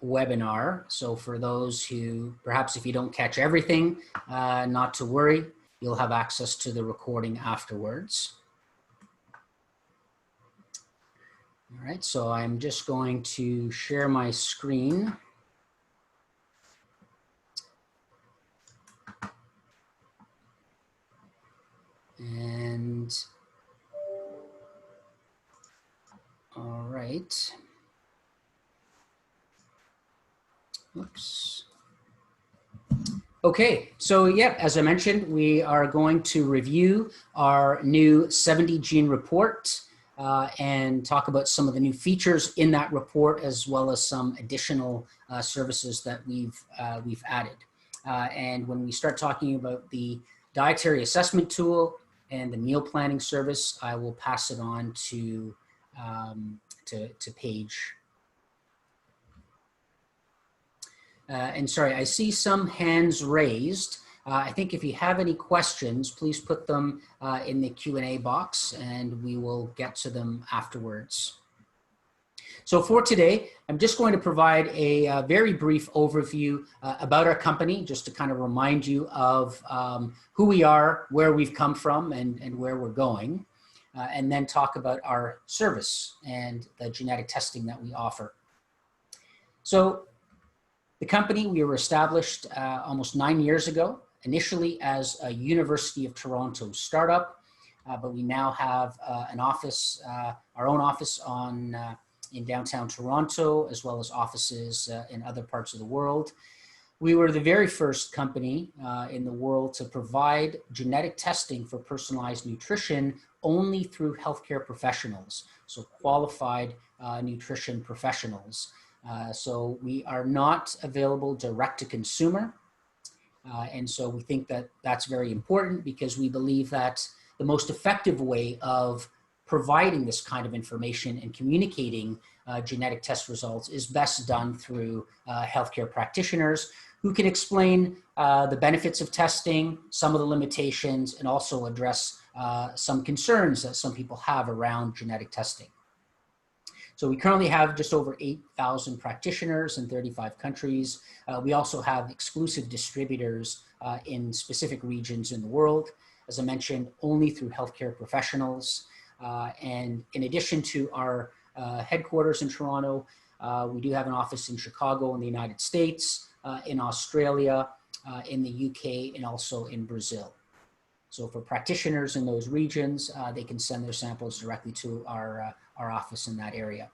webinar. So for those who, perhaps if you don't catch everything, not to worry, you'll have access to the recording afterwards. All right, so I'm just going to share my screen. And all right. Oops. Okay, so yeah, as I mentioned, we are going to review our new 70 gene report and talk about some of the new features in that report, as well as some additional services that we've added. And when we start talking about the dietary assessment tool and the meal planning service, I will pass it on to Paige. And sorry, I see some hands raised. I think if you have any questions, please put them in the Q&A box and we will get to them afterwards. So for today, I'm just going to provide a very brief overview about our company, just to kind of remind you of who we are, where we've come from, and where we're going, and then talk about our service and the genetic testing that we offer. So the company, we were established almost 9 years ago, initially as a University of Toronto startup, but we now have an office, our own office in downtown Toronto, as well as offices in other parts of the world. We were the very first company in the world to provide genetic testing for personalized nutrition only through healthcare professionals, so qualified nutrition professionals. So we are not available direct to consumer. And so we think that that's very important, because we believe that the most effective way of providing this kind of information and communicating genetic test results is best done through healthcare practitioners who can explain the benefits of testing, some of the limitations, and also address some concerns that some people have around genetic testing. So we currently have just over 8,000 practitioners in 35 countries. We also have exclusive distributors in specific regions in the world, as I mentioned, only through healthcare professionals. And in addition to our headquarters in Toronto, we do have an office in Chicago in the United States, in Australia, in the UK, and also in Brazil. So for practitioners in those regions, they can send their samples directly to our office in that area.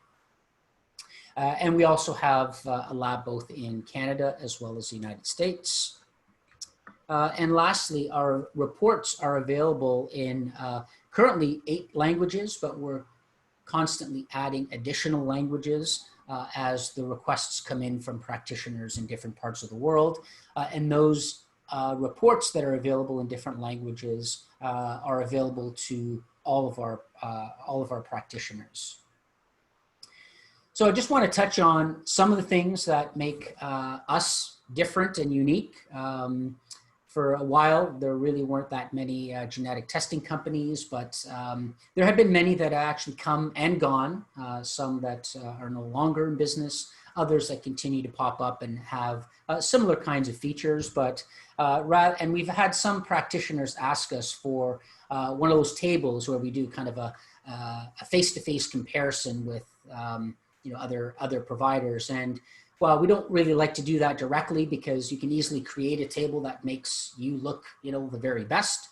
And we also have a lab both in Canada as well as the United States. And lastly, our reports are available in currently 8 languages, but we're constantly adding additional languages as the requests come in from practitioners in different parts of the world. And those reports that are available in different languages are available to all of our practitioners. So I just want to touch on some of the things that make us different and unique. For a while, there really weren't that many genetic testing companies, but there have been many that have actually come and gone, some that are no longer in business, others that continue to pop up and have similar kinds of features. But and we've had some practitioners ask us for one of those tables where we do kind of a face-to-face comparison with other providers. And well, we don't really like to do that directly, because you can easily create a table that makes you look, the very best,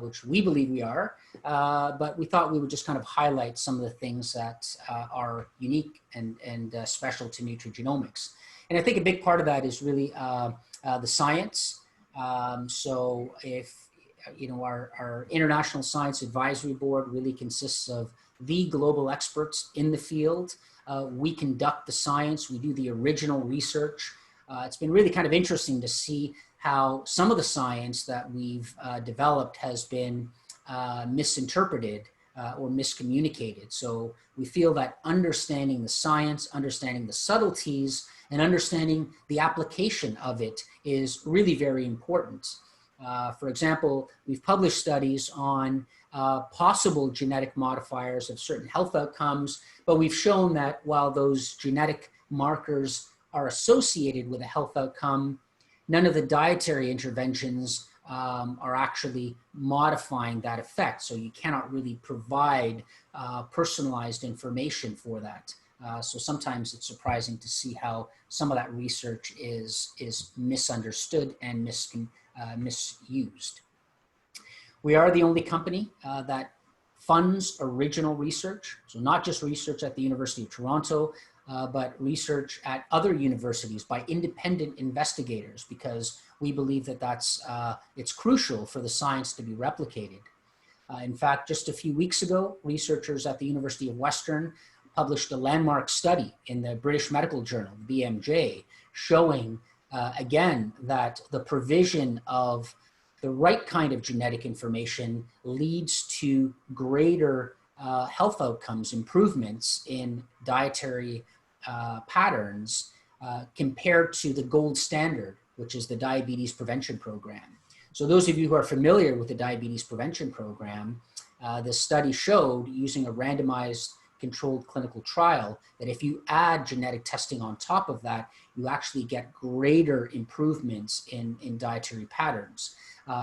which we believe we are. But we thought we would just kind of highlight some of the things that are unique and special to Nutrigenomix. And I think a big part of that is really the science. So if, our International Science Advisory Board really consists of the global experts in the field. We conduct the science, we do the original research. It's been really kind of interesting to see how some of the science that we've developed has been misinterpreted or miscommunicated. So we feel that understanding the science, understanding the subtleties, and understanding the application of it is really very important. For example, we've published studies on possible genetic modifiers of certain health outcomes, but we've shown that while those genetic markers are associated with a health outcome, none of the dietary interventions are actually modifying that effect. So you cannot really provide personalized information for that. So sometimes it's surprising to see how some of that research is misunderstood and misused. We are the only company that funds original research. So not just research at the University of Toronto, but research at other universities by independent investigators, because we believe that it's crucial for the science to be replicated. In fact, just a few weeks ago, researchers at the University of Western published a landmark study in the British Medical Journal, BMJ, showing again that the provision of the right kind of genetic information leads to greater health outcomes, improvements in dietary patterns compared to the gold standard, which is the diabetes prevention program. So those of you who are familiar with the diabetes prevention program, the study showed, using a randomized controlled clinical trial, that if you add genetic testing on top of that, you actually get greater improvements in dietary patterns.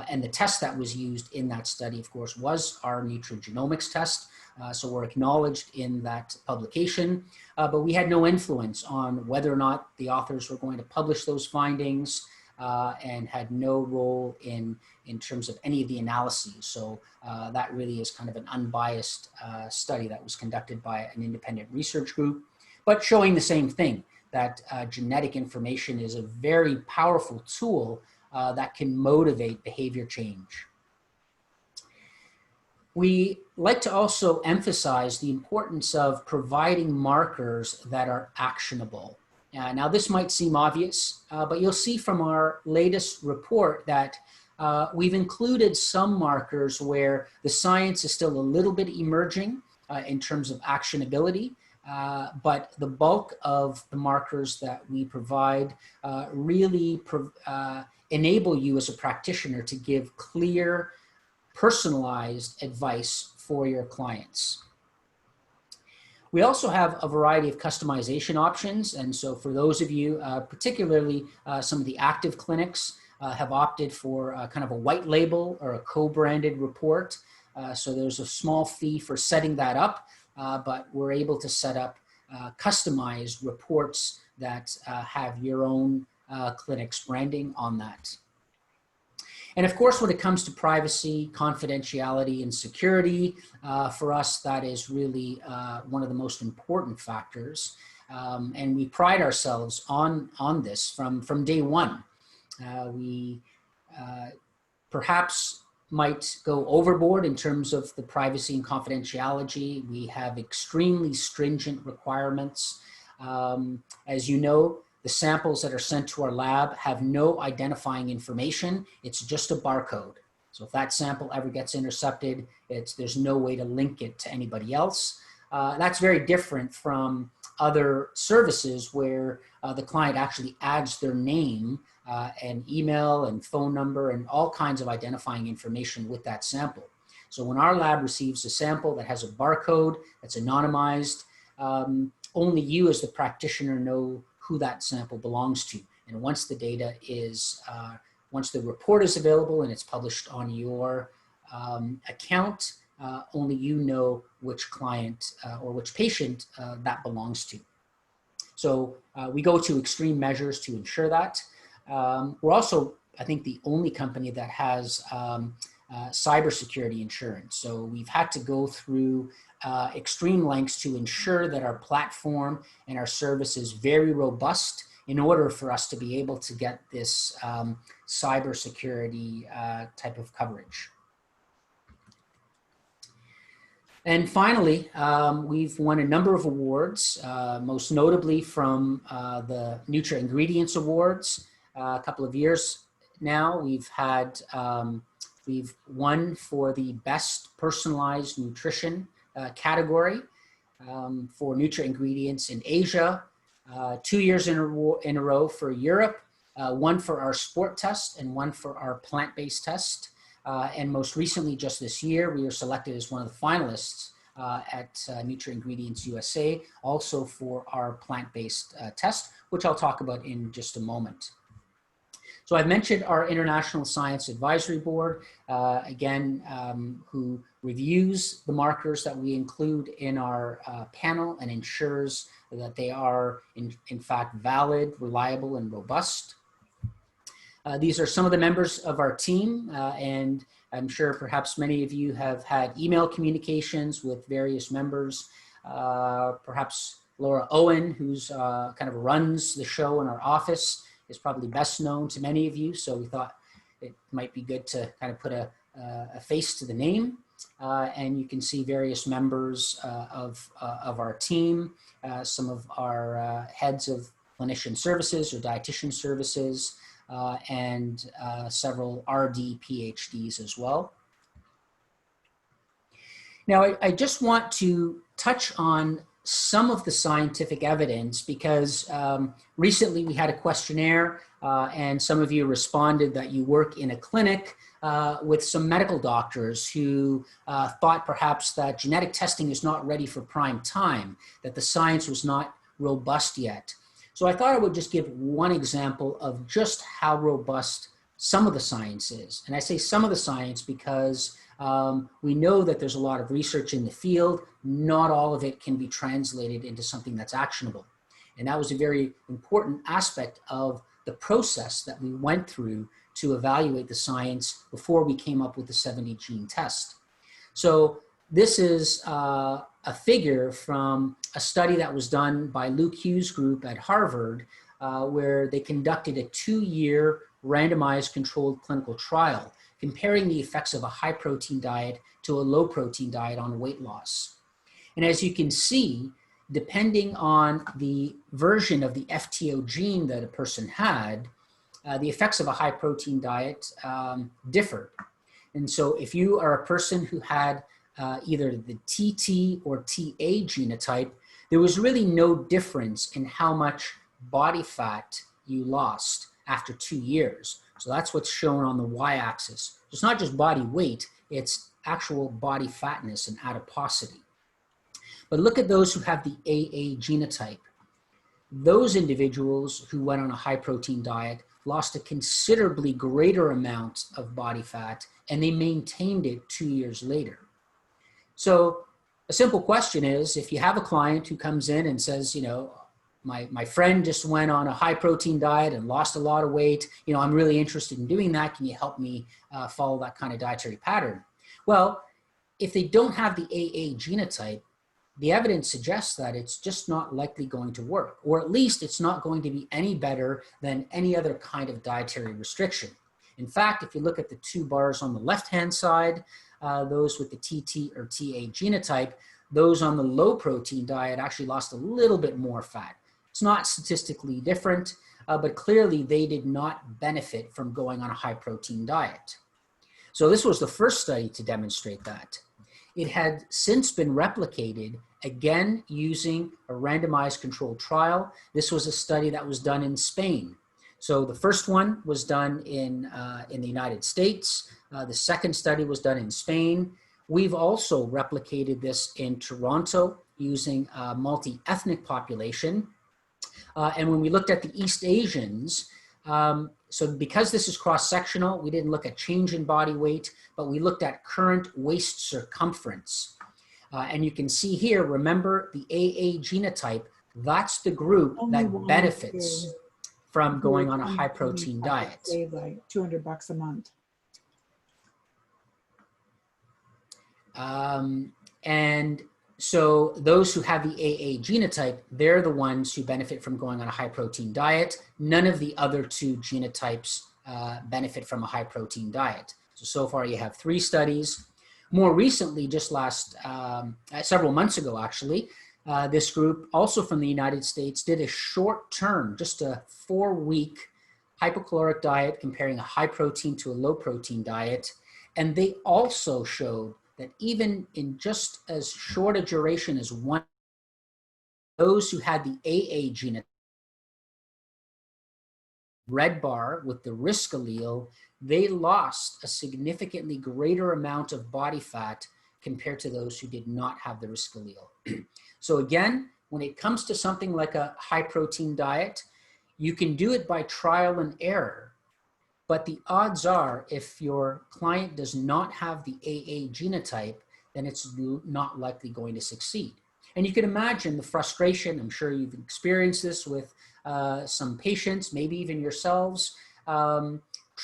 And the test that was used in that study, of course, was our Nutrigenomix test. So we're acknowledged in that publication, but we had no influence on whether or not the authors were going to publish those findings, and had no role in terms of any of the analyses. So that really is kind of an unbiased study that was conducted by an independent research group, but showing the same thing, that genetic information is a very powerful tool that can motivate behavior change. We like to also emphasize the importance of providing markers that are actionable. Now, this might seem obvious, but you'll see from our latest report that we've included some markers where the science is still a little bit emerging in terms of actionability, but the bulk of the markers that we provide really enable you as a practitioner to give clear, personalized advice for your clients. We also have a variety of customization options. And so for those of you, particularly some of the active clinics have opted for kind of a white label or a co-branded report. So there's a small fee for setting that up, but we're able to set up customized reports that have your own clinic's branding on that. And of course, when it comes to privacy, confidentiality, and security, for us, that is really one of the most important factors. And we pride ourselves on this from day one. We perhaps might go overboard in terms of the privacy and confidentiality. We have extremely stringent requirements. As you know, the samples that are sent to our lab have no identifying information. It's just a barcode. So if that sample ever gets intercepted, there's no way to link it to anybody else. That's very different from other services where the client actually adds their name and email and phone number and all kinds of identifying information with that sample. So when our lab receives a sample that has a barcode that's anonymized, only you as the practitioner know who that sample belongs to. And once the data is, once the report is available and it's published on your account, only you know which client or which patient that belongs to. So we go to extreme measures to ensure that. We're also, I think, the only company that has cybersecurity insurance. So we've had to go through extreme lengths to ensure that our platform and our service is very robust in order for us to be able to get this cybersecurity type of coverage. And finally, we've won a number of awards, most notably from the Nutrigenomix Awards. A couple of years now, we've won for the best personalized nutrition category for Nutrigenomix in Asia, 2 years in a row for Europe, one for our sport test and one for our plant-based test. And most recently, just this year, we were selected as one of the finalists at Nutriingredients USA, also for our plant-based test, which I'll talk about in just a moment. So I've mentioned our International Science Advisory Board, who reviews the markers that we include in our panel and ensures that they are in fact valid, reliable, and robust. These are some of the members of our team, and I'm sure perhaps many of you have had email communications with various members. Perhaps Laura Owen, who's kind of runs the show in our office, is probably best known to many of you. So we thought it might be good to kind of put a face to the name. And you can see various members of our team, some of our heads of clinician services or dietitian services, and several RD PhDs as well. Now, I just want to touch on some of the scientific evidence because recently we had a questionnaire and some of you responded that you work in a clinic with some medical doctors who thought perhaps that genetic testing is not ready for prime time, that the science was not robust yet. So I thought I would just give one example of just how robust some of the science is. And I say some of the science because we know that there's a lot of research in the field. Not all of it can be translated into something that's actionable. And that was a very important aspect of the process that we went through to evaluate the science before we came up with the 70 gene test. So this is a figure from a study that was done by Luke Hughes' group at Harvard, where they conducted a 2-year randomized controlled clinical trial comparing the effects of a high protein diet to a low protein diet on weight loss. And as you can see, depending on the version of the FTO gene that a person had, the effects of a high protein diet differed. And so if you are a person who had either the TT or TA genotype, there was really no difference in how much body fat you lost after 2 years. So that's what's shown on the y-axis. It's not just body weight, it's actual body fatness and adiposity. But look at those who have the AA genotype. Those individuals who went on a high protein diet lost a considerably greater amount of body fat, and they maintained it 2 years later. So a simple question is, if you have a client who comes in and says, you know, my friend just went on a high protein diet and lost a lot of weight, you know, I'm really interested in doing that. Can you help me follow that kind of dietary pattern? Well, if they don't have the AA genotype, the evidence suggests that it's just not likely going to work, or at least it's not going to be any better than any other kind of dietary restriction. In fact, if you look at the 2 bars on the left-hand side, those with the TT or TA genotype, those on the low protein diet actually lost a little bit more fat. It's not statistically different, but clearly they did not benefit from going on a high protein diet. So this was the first study to demonstrate that. It had since been replicated, again using a randomized controlled trial. This was a study that was done in Spain. So the first one was done in the United States. The second study was done in Spain. We've also replicated this in Toronto using a multi-ethnic population. And when we looked at the East Asians, so because this is cross-sectional, we didn't look at change in body weight, but we looked at current waist circumference. And you can see here, remember the AA genotype, that's the group that benefits from going on a high protein diet. Save like $200 a month. And so those who have the AA genotype, they're the ones who benefit from going on a high protein diet. None of the other 2 genotypes benefit from a high protein diet. So far you have 3 studies. More recently, just several months ago actually, this group, also from the United States, did a short-term, just a 4-week hypocaloric diet comparing a high protein to a low protein diet. And they also showed that even in just as short a duration as 1, those who had the AA genotype, red bar with the risk allele, they lost a significantly greater amount of body fat compared to those who did not have the risk allele. So again, when it comes to something like a high protein diet, you can do it by trial and error, but the odds are if your client does not have the AA genotype, then it's not likely going to succeed. And you can imagine the frustration. I'm sure you've experienced this with some patients, maybe even yourselves,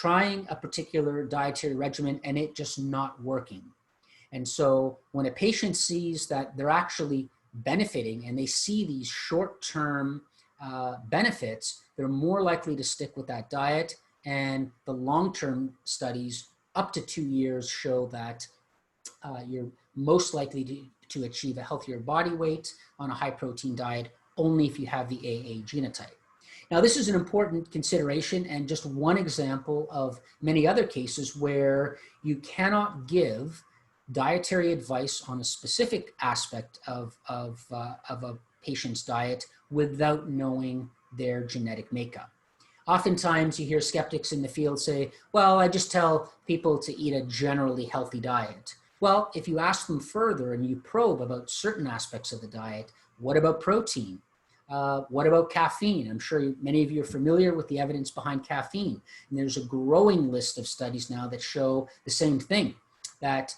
trying a particular dietary regimen and it just not working. And so when a patient sees that they're actually benefiting and they see these short-term benefits, they're more likely to stick with that diet. And the long-term studies up to 2 years show that you're most likely to achieve a healthier body weight on a high protein diet only if you have the AA genotype. Now, this is an important consideration and just one example of many other cases where you cannot give dietary advice on a specific aspect of a patient's diet without knowing their genetic makeup. Oftentimes you hear skeptics in the field say, well, I just tell people to eat a generally healthy diet. Well, if you ask them further and you probe about certain aspects of the diet, what about protein? What about caffeine? I'm sure many of you are familiar with the evidence behind caffeine. And there's a growing list of studies now that show the same thing, that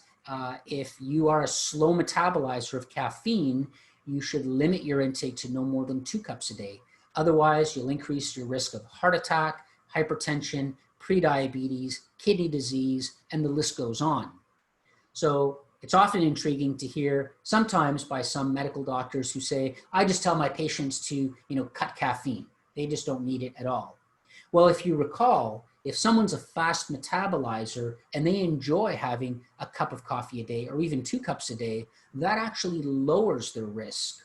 if you are a slow metabolizer of caffeine, you should limit your intake to no more than 2 cups a day. Otherwise, you'll increase your risk of heart attack, hypertension, prediabetes, kidney disease, and the list goes on. So it's often intriguing to hear sometimes by some medical doctors who say, I just tell my patients to, cut caffeine. They just don't need it at all. Well, if you recall, if someone's a fast metabolizer and they enjoy having a cup of coffee a day or even 2 cups a day, that actually lowers their risk.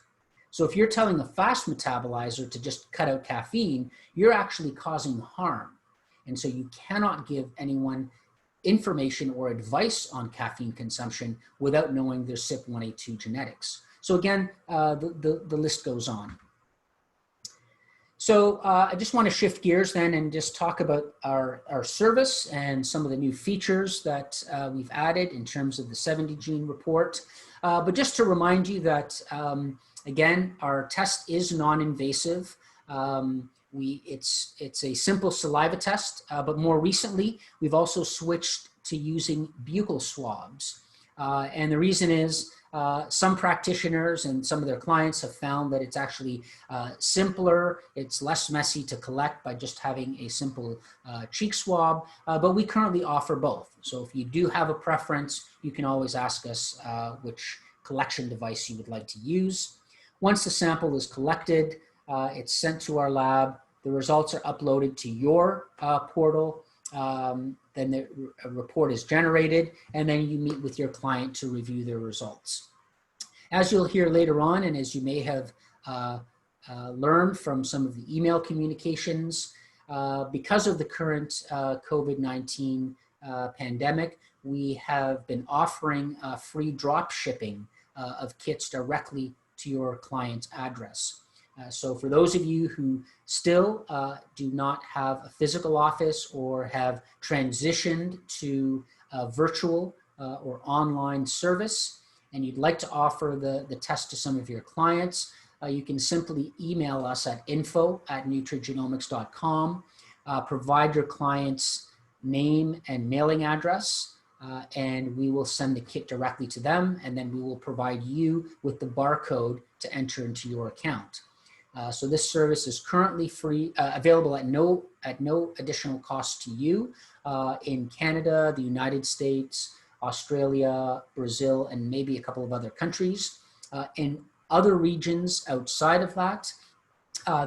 So if you're telling a fast metabolizer to just cut out caffeine, you're actually causing harm. And so you cannot give anyone information or advice on caffeine consumption without knowing their CYP1A2 genetics. So again, the list goes on. So I just want to shift gears then and just talk about our service and some of the new features that we've added in terms of the 70 gene report. But just to remind you that, again, our test is non-invasive. It's a simple saliva test, but more recently, we've also switched to using buccal swabs. And the reason is some practitioners and some of their clients have found that it's actually simpler, it's less messy to collect by just having a simple cheek swab, but we currently offer both. So if you do have a preference, you can always ask us which collection device you would like to use. Once the sample is collected, it's sent to our lab, the results are uploaded to your portal, then the report is generated, and then you meet with your client to review their results. As you'll hear later on, and as you may have learned from some of the email communications, because of the current COVID-19 pandemic, we have been offering free drop shipping of kits directly to your client's address. So for those of you who still do not have a physical office or have transitioned to a virtual or online service, and you'd like to offer the test to some of your clients, you can simply email us at info@nutrigenomix.com, provide your client's name and mailing address, and we will send the kit directly to them, and then we will provide you with the barcode to enter into your account. So this service is currently free, available at no additional cost to you in Canada, the United States, Australia, Brazil, and maybe a couple of other countries. In other regions outside of that,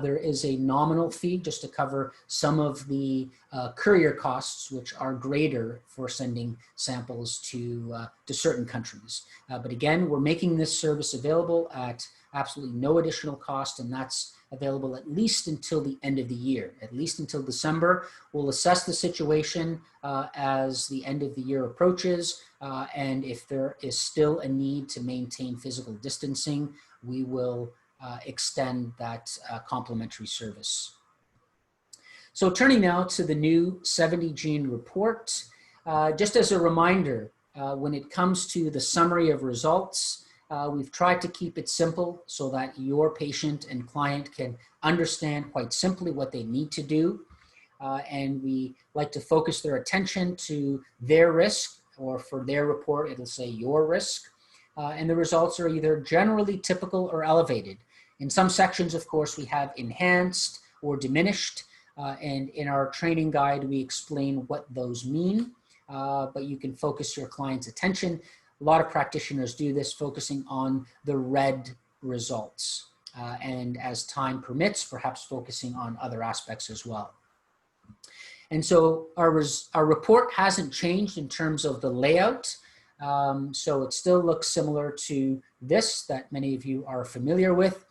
there is a nominal fee just to cover some of the courier costs, which are greater for sending samples to certain countries. But again, we're making this service available at absolutely no additional cost, and that's available at least until the end of the year, at least until December. We'll assess the situation as the end of the year approaches, and if there is still a need to maintain physical distancing, we will extend that complimentary service. So turning now to the new 70 gene report, just as a reminder, When it comes to the summary of results, we've tried to keep it simple so that your patient and client can understand quite simply what they need to do. And we like to focus their attention to their risk, or for their report, it'll say your risk. And the results are either generally typical or elevated. In some sections, of course, we have enhanced or diminished. And in our training guide, we explain what those mean. But you can focus your client's attention. A lot of practitioners do this, focusing on the red results. And as time permits, perhaps focusing on other aspects as well. And so our report hasn't changed in terms of the layout. So it still looks similar to this that many of you are familiar with.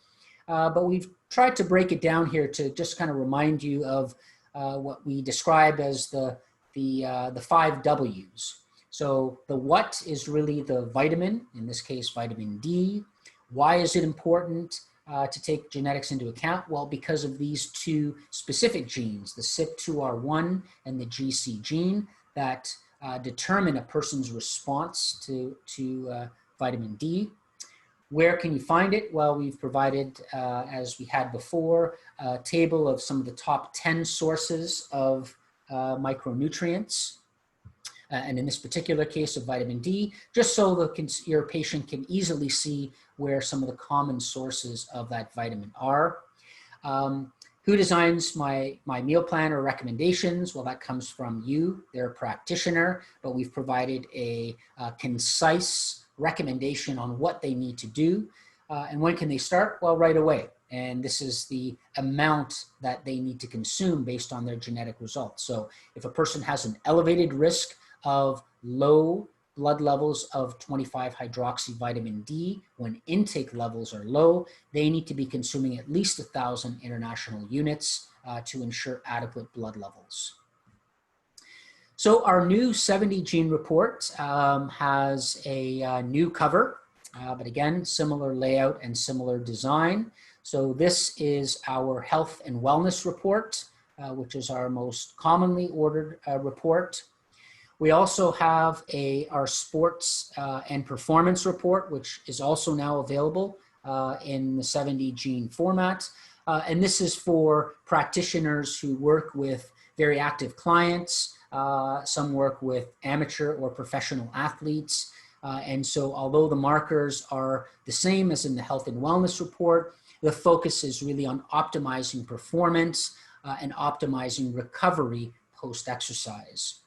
But we've tried to break it down here to just kind of remind you of what we describe as the 5 W's. So the what is really the vitamin, in this case, vitamin D. Why is it important to take genetics into account? Well, because of these 2 specific genes, the CYP2R1 and the GC gene, that determine a person's response to vitamin D. Where can you find it? Well, we've provided, as we had before, a table of some of the top 10 sources of micronutrients. And in this particular case of vitamin D, just so your patient can easily see where some of the common sources of that vitamin are. Who designs my meal plan or recommendations? Well, that comes from you, their practitioner, but we've provided a concise recommendation on what they need to do. And when can they start? Well, right away. And this is the amount that they need to consume based on their genetic results. So if a person has an elevated risk of low blood levels of 25-hydroxyvitamin D, when intake levels are low, they need to be consuming at least 1,000 international units to ensure adequate blood levels. So our new 70 gene report has a new cover, but again, similar layout and similar design. So this is our health and wellness report, which is our most commonly ordered report. We also have our sports and performance report, which is also now available in the 70 gene format. And this is for practitioners who work with very active clients. Some work with amateur or professional athletes. And so although the markers are the same as in the health and wellness report, the focus is really on optimizing performance and optimizing recovery post-exercise.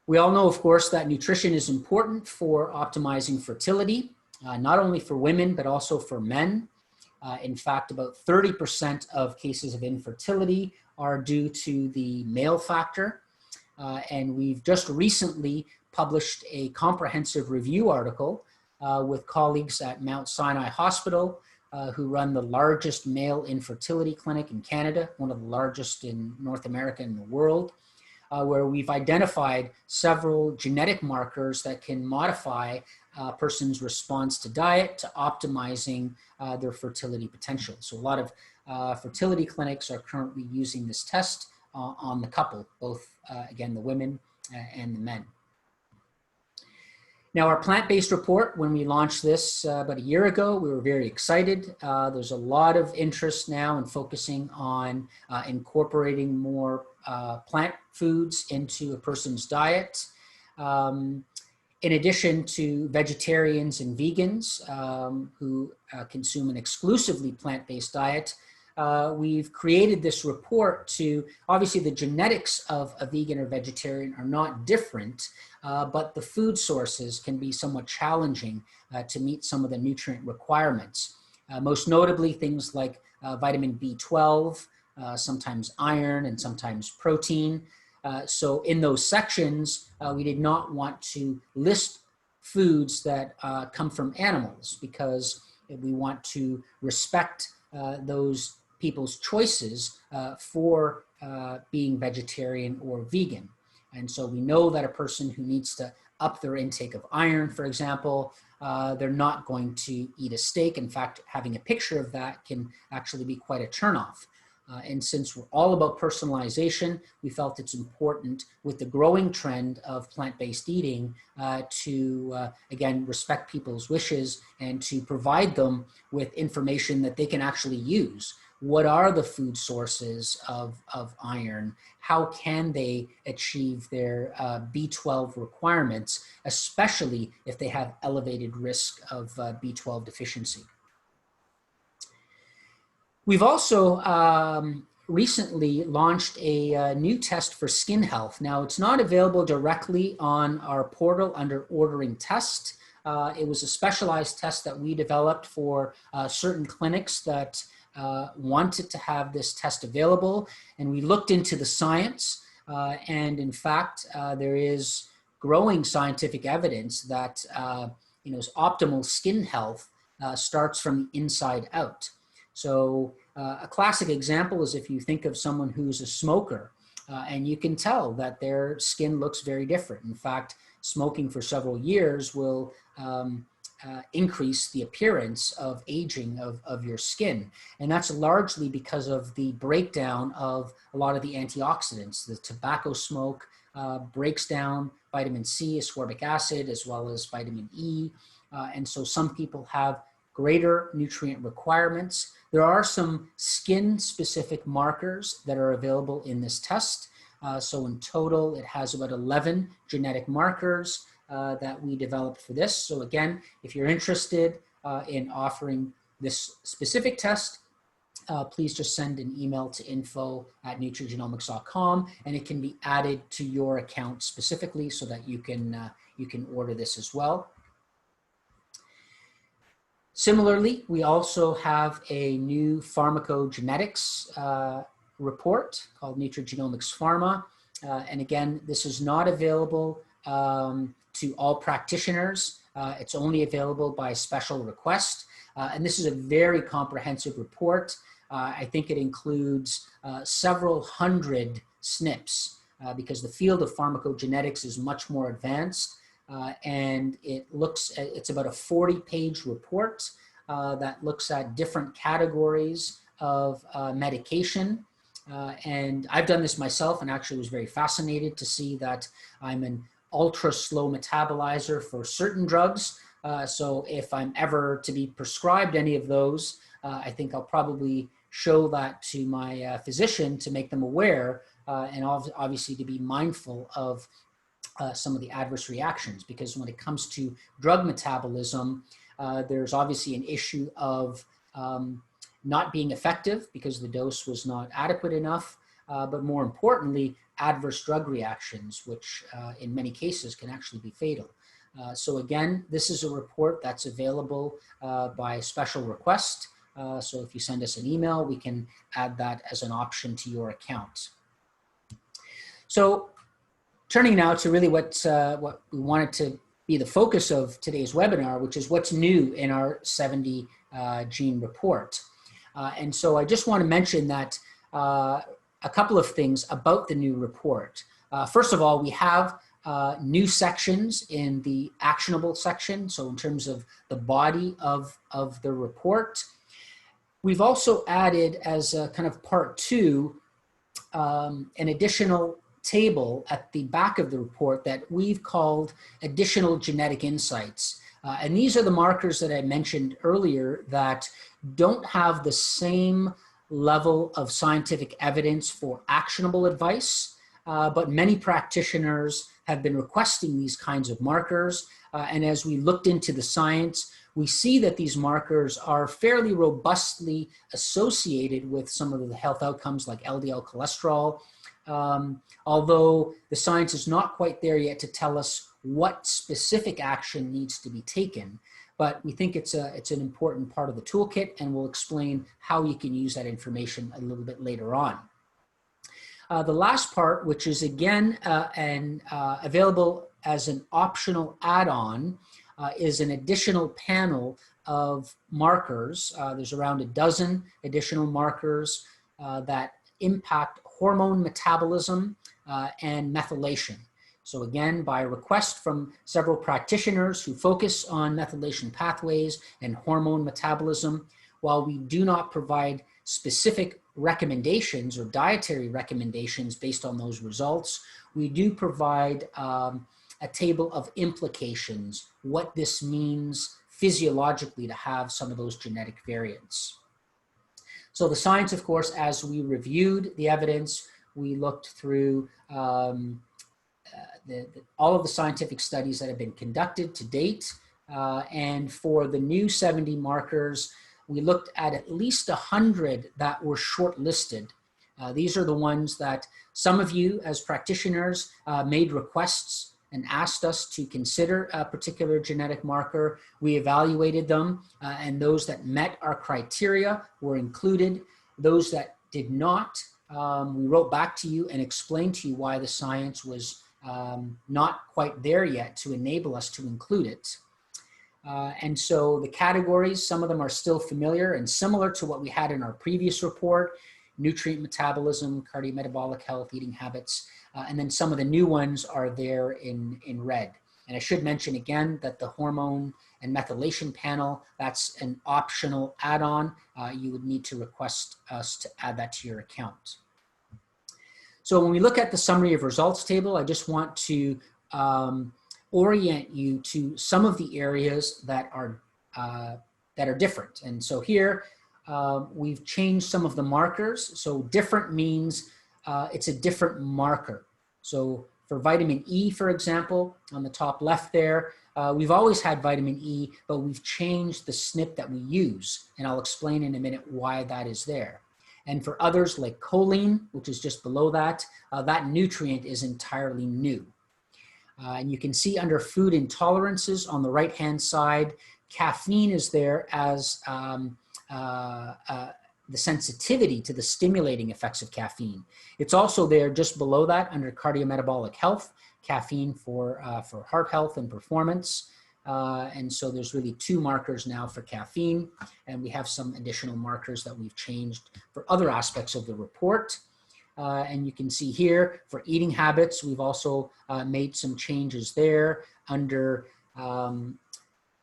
We all know, of course, that nutrition is important for optimizing fertility, not only for women, but also for men. In fact, about 30% of cases of infertility are due to the male factor. And we've just recently published a comprehensive review article with colleagues at Mount Sinai Hospital, who run the largest male infertility clinic in Canada, one of the largest in North America and the world. Where we've identified several genetic markers that can modify a person's response to diet to optimizing their fertility potential. So a lot of fertility clinics are currently using this test on the couple, both, again, the women and the men. Now, our plant-based report, when we launched this about a year ago, we were very excited. There's a lot of interest now in focusing on incorporating more plant foods into a person's diet. In addition to vegetarians and vegans who consume an exclusively plant-based diet, we've created this report to, obviously the genetics of a vegan or vegetarian are not different, but the food sources can be somewhat challenging to meet some of the nutrient requirements. Most notably things like vitamin B12, sometimes iron, and sometimes protein. So in those sections, we did not want to list foods that come from animals because we want to respect those people's choices for being vegetarian or vegan. And so we know that a person who needs to up their intake of iron, for example, they're not going to eat a steak. In fact, having a picture of that can actually be quite a turnoff. And since we're all about personalization, we felt it's important with the growing trend of plant-based eating to, again, respect people's wishes and to provide them with information that they can actually use. What are the food sources of iron? How can they achieve their B12 requirements, especially if they have elevated risk of B12 deficiency? We've also recently launched a new test for skin health. Now, it's not available directly on our portal under ordering test. It was a specialized test that we developed for certain clinics that wanted to have this test available. And we looked into the science. And in fact, there is growing scientific evidence that optimal skin health starts from the inside out. So a classic example is if you think of someone who's a smoker, and you can tell that their skin looks very different. In fact, smoking for several years will increase the appearance of aging of your skin. And that's largely because of the breakdown of a lot of the antioxidants. The tobacco smoke breaks down vitamin C, ascorbic acid, as well as vitamin E. And so some people have greater nutrient requirements. There are some skin-specific markers that are available in this test. So in total, it has about 11 genetic markers that we developed for this. So again, if you're interested in offering this specific test, please just send an email to info@nutrigenomix.com, and it can be added to your account specifically so that you can order this as well. Similarly, we also have a new pharmacogenetics report called Nutrigenomix Pharma. And again, this is not available to all practitioners. It's only available by special request. And this is a very comprehensive report. I think it includes several hundred SNPs because the field of pharmacogenetics is much more advanced. And it's about a 40-page report that looks at different categories of medication. And I've done this myself and actually was very fascinated to see that I'm an ultra slow metabolizer for certain drugs. So if I'm ever to be prescribed any of those, I think I'll probably show that to my physician to make them aware and obviously to be mindful of some of the adverse reactions, because when it comes to drug metabolism, there's obviously an issue of not being effective because the dose was not adequate enough, but more importantly, adverse drug reactions, which in many cases can actually be fatal. So again, this is a report that's available by special request. So if you send us an email, we can add that as an option to your account. So turning now to really what we wanted to be the focus of today's webinar, which is what's new in our 70 gene report. And so I just want to mention that a couple of things about the new report. First of all, we have new sections in the actionable section. So in terms of the body of the report, we've also added as a kind of part 2, an additional table at the back of the report that we've called additional genetic insights. And these are the markers that I mentioned earlier that don't have the same level of scientific evidence for actionable advice, but many practitioners have been requesting these kinds of markers. And as we looked into the science, we see that these markers are fairly robustly associated with some of the health outcomes like LDL cholesterol, although the science is not quite there yet to tell us what specific action needs to be taken. But we think it's an important part of the toolkit, and we'll explain how you can use that information a little bit later on. The last part, which is again available as an optional add-on, is an additional panel of markers. There's around a dozen additional markers that impact hormone metabolism and methylation. So again, by request from several practitioners who focus on methylation pathways and hormone metabolism, while we do not provide specific recommendations or dietary recommendations based on those results, we do provide a table of implications, what this means physiologically to have some of those genetic variants. So the science, of course, as we reviewed the evidence, we looked through all of the scientific studies that have been conducted to date. And for the new 70 markers, we looked at least 100 that were shortlisted. These are the ones that some of you as practitioners made requests and asked us to consider a particular genetic marker. We evaluated them, and those that met our criteria were included. Those that did not, we wrote back to you and explained to you why the science was not quite there yet to enable us to include it. And so the categories, some of them are still familiar and similar to what we had in our previous report: nutrient metabolism, cardiometabolic health, eating habits, and then some of the new ones are there in red. And I should mention again that the hormone and methylation panel, that's an optional add-on. You would need to request us to add that to your account. So when we look at the summary of results table, I just want to orient you to some of the areas that are different. And so here, we've changed some of the markers. So different means it's a different marker. So for vitamin E, for example, on the top left there, we've always had vitamin E, but we've changed the SNP that we use. And I'll explain in a minute why that is there. And for others like choline, which is just below that, that nutrient is entirely new. And you can see under food intolerances on the right-hand side, caffeine is there as the sensitivity to the stimulating effects of caffeine. It's also there just below that under cardiometabolic health, caffeine for heart health and performance. And so there's really two markers now for caffeine, and we have some additional markers that we've changed for other aspects of the report. And you can see here for eating habits, we've also made some changes there under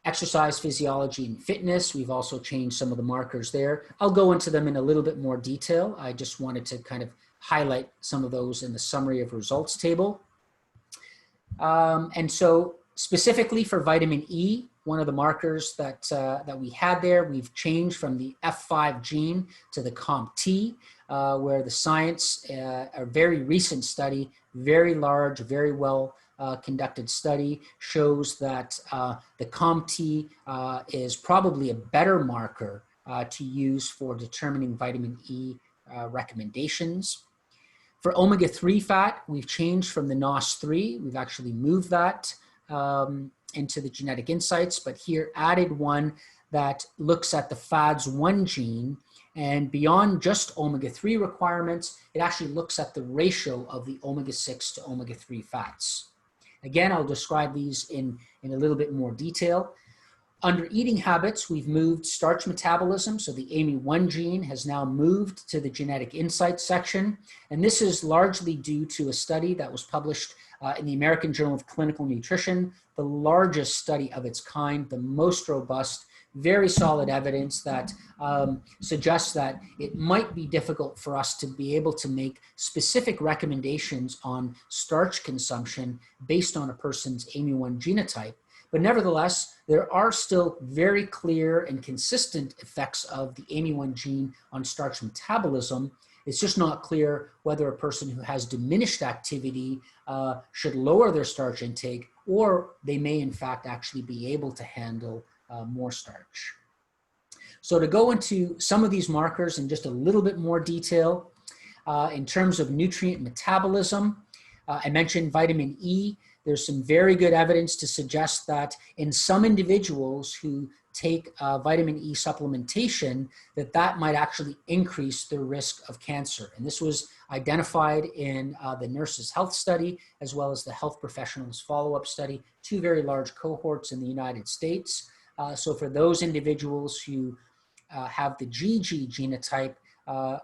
exercise physiology and fitness. We've also changed some of the markers there. I'll go into them in a little bit more detail. I just wanted to kind of highlight some of those in the summary of results table. And so specifically for vitamin E, one of the markers that we had there, we've changed from the F5 gene to the COMT, where the science, a very recent study, very large, very well conducted study, shows that the COMT is probably a better marker to use for determining vitamin E recommendations. For omega-3 fat, we've changed from the NOS3. We've actually moved that into the genetic insights, but here added one that looks at the FADS1 gene, and beyond just omega-3 requirements, it actually looks at the ratio of the omega-6 to omega-3 fats. Again, I'll describe these in a little bit more detail. Under eating habits, we've moved starch metabolism, so the AMY1 gene has now moved to the genetic insights section, and this is largely due to a study that was published in the American Journal of Clinical Nutrition, the largest study of its kind, the most robust, very solid evidence that suggests that it might be difficult for us to be able to make specific recommendations on starch consumption based on a person's AMY1 genotype. But nevertheless, there are still very clear and consistent effects of the AMY1 gene on starch metabolism. It's just not clear whether a person who has diminished activity should lower their starch intake, or they may in fact actually be able to handle more starch. So to go into some of these markers in just a little bit more detail, in terms of nutrient metabolism, I mentioned vitamin E. There's some very good evidence to suggest that in some individuals who take vitamin E supplementation, that might actually increase their risk of cancer. And this was identified in the Nurses' Health Study, as well as the Health Professionals Follow-Up Study, two very large cohorts in the United States. So for those individuals who have the GG genotype,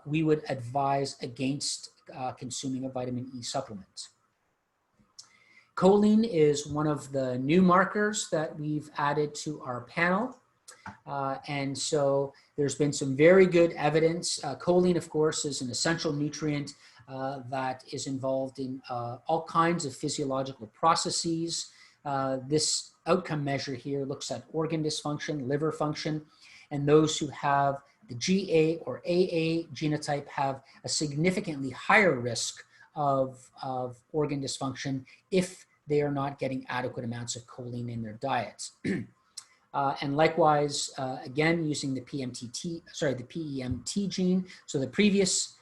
we would advise against consuming a vitamin E supplement. Choline is one of the new markers that we've added to our panel. And so there's been some very good evidence. Choline, of course, is an essential nutrient that is involved in all kinds of physiological processes. This outcome measure here looks at organ dysfunction, liver function, and those who have the GA or AA genotype have a significantly higher risk of organ dysfunction if they are not getting adequate amounts of choline in their diets. And likewise, again, using the PEMT gene. So the previous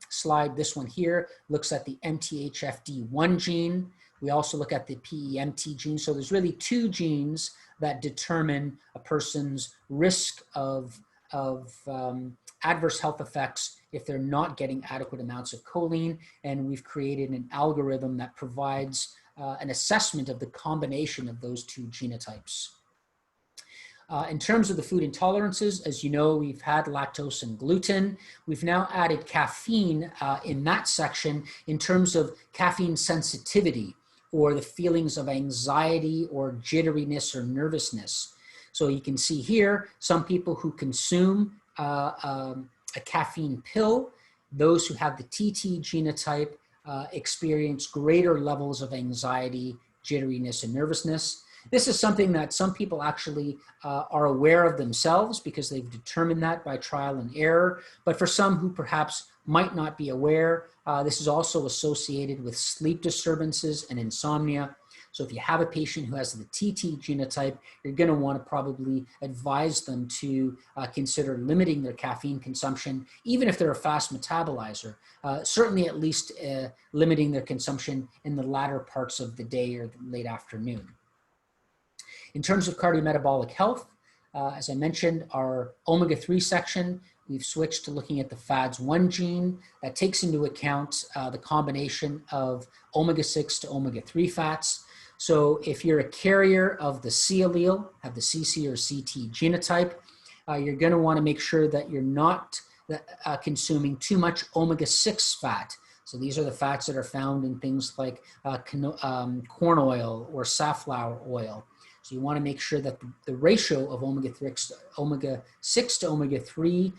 slide, this one here, looks at the MTHFD1 gene. We also look at the PEMT gene. So there's really two genes that determine a person's risk of adverse health effects if they're not getting adequate amounts of choline. And we've created an algorithm that provides an assessment of the combination of those two genotypes. In terms of the food intolerances, as you know, we've had lactose and gluten. We've now added caffeine in that section in terms of caffeine sensitivity or the feelings of anxiety or jitteriness or nervousness. So you can see here, some people who consume a caffeine pill, those who have the TT genotype experience greater levels of anxiety, jitteriness, and nervousness. This is something that some people actually are aware of themselves because they've determined that by trial and error. But for some who perhaps might not be aware, this is also associated with sleep disturbances and insomnia. So if you have a patient who has the TT genotype, you're going to want to probably advise them to consider limiting their caffeine consumption, even if they're a fast metabolizer, certainly at least limiting their consumption in the latter parts of the day or the late afternoon. In terms of cardiometabolic health, as I mentioned, our omega-3 section, we've switched to looking at the FADS1 gene that takes into account the combination of omega-6 to omega-3 fats. So if you're a carrier of the C allele, have the CC or CT genotype, you're going to want to make sure that you're not consuming too much omega-6 fat. So these are the fats that are found in things like corn oil or safflower oil. So you want to make sure that the ratio of omega-6 to omega-3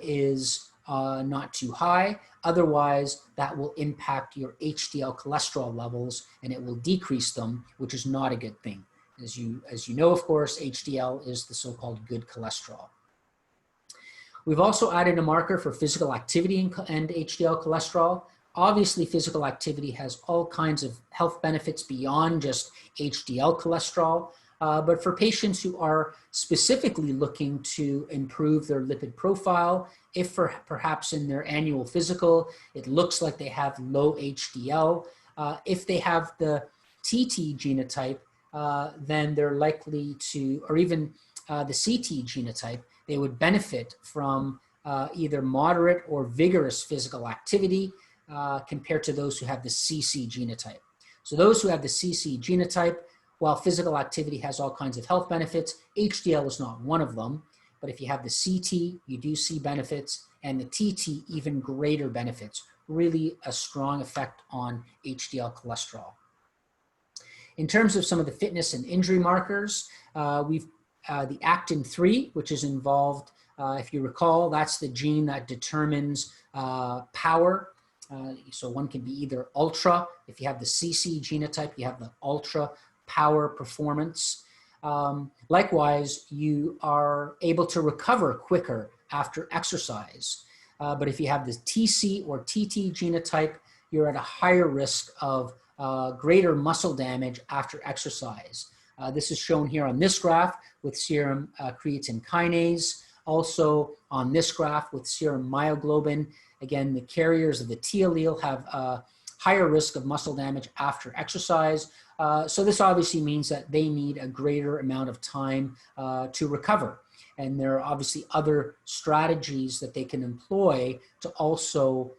is not too high. Otherwise, that will impact your HDL cholesterol levels and it will decrease them, which is not a good thing. As you know, of course, HDL is the so-called good cholesterol. We've also added a marker for physical activity and HDL cholesterol. Obviously, physical activity has all kinds of health benefits beyond just HDL cholesterol. But for patients who are specifically looking to improve their lipid profile, if perhaps in their annual physical, it looks like they have low HDL, if they have the TT genotype, then they're likely to, or even the CT genotype, they would benefit from either moderate or vigorous physical activity compared to those who have the CC genotype. So those who have the CC genotype, while physical activity has all kinds of health benefits, HDL is not one of them. But if you have the CT, you do see benefits, and the TT, even greater benefits, really a strong effect on HDL cholesterol. In terms of some of the fitness and injury markers, we've the actin-3, which is involved, if you recall, that's the gene that determines power. So one can be either ultra, if you have the CC genotype, you have the ultra power performance. Likewise, you are able to recover quicker after exercise. But if you have the TC or TT genotype, you're at a higher risk of greater muscle damage after exercise. This is shown here on this graph with serum creatine kinase. Also on this graph with serum myoglobin. Again, the carriers of the T allele have a higher risk of muscle damage after exercise. So this obviously means that they need a greater amount of time to recover. And there are obviously other strategies that they can employ to also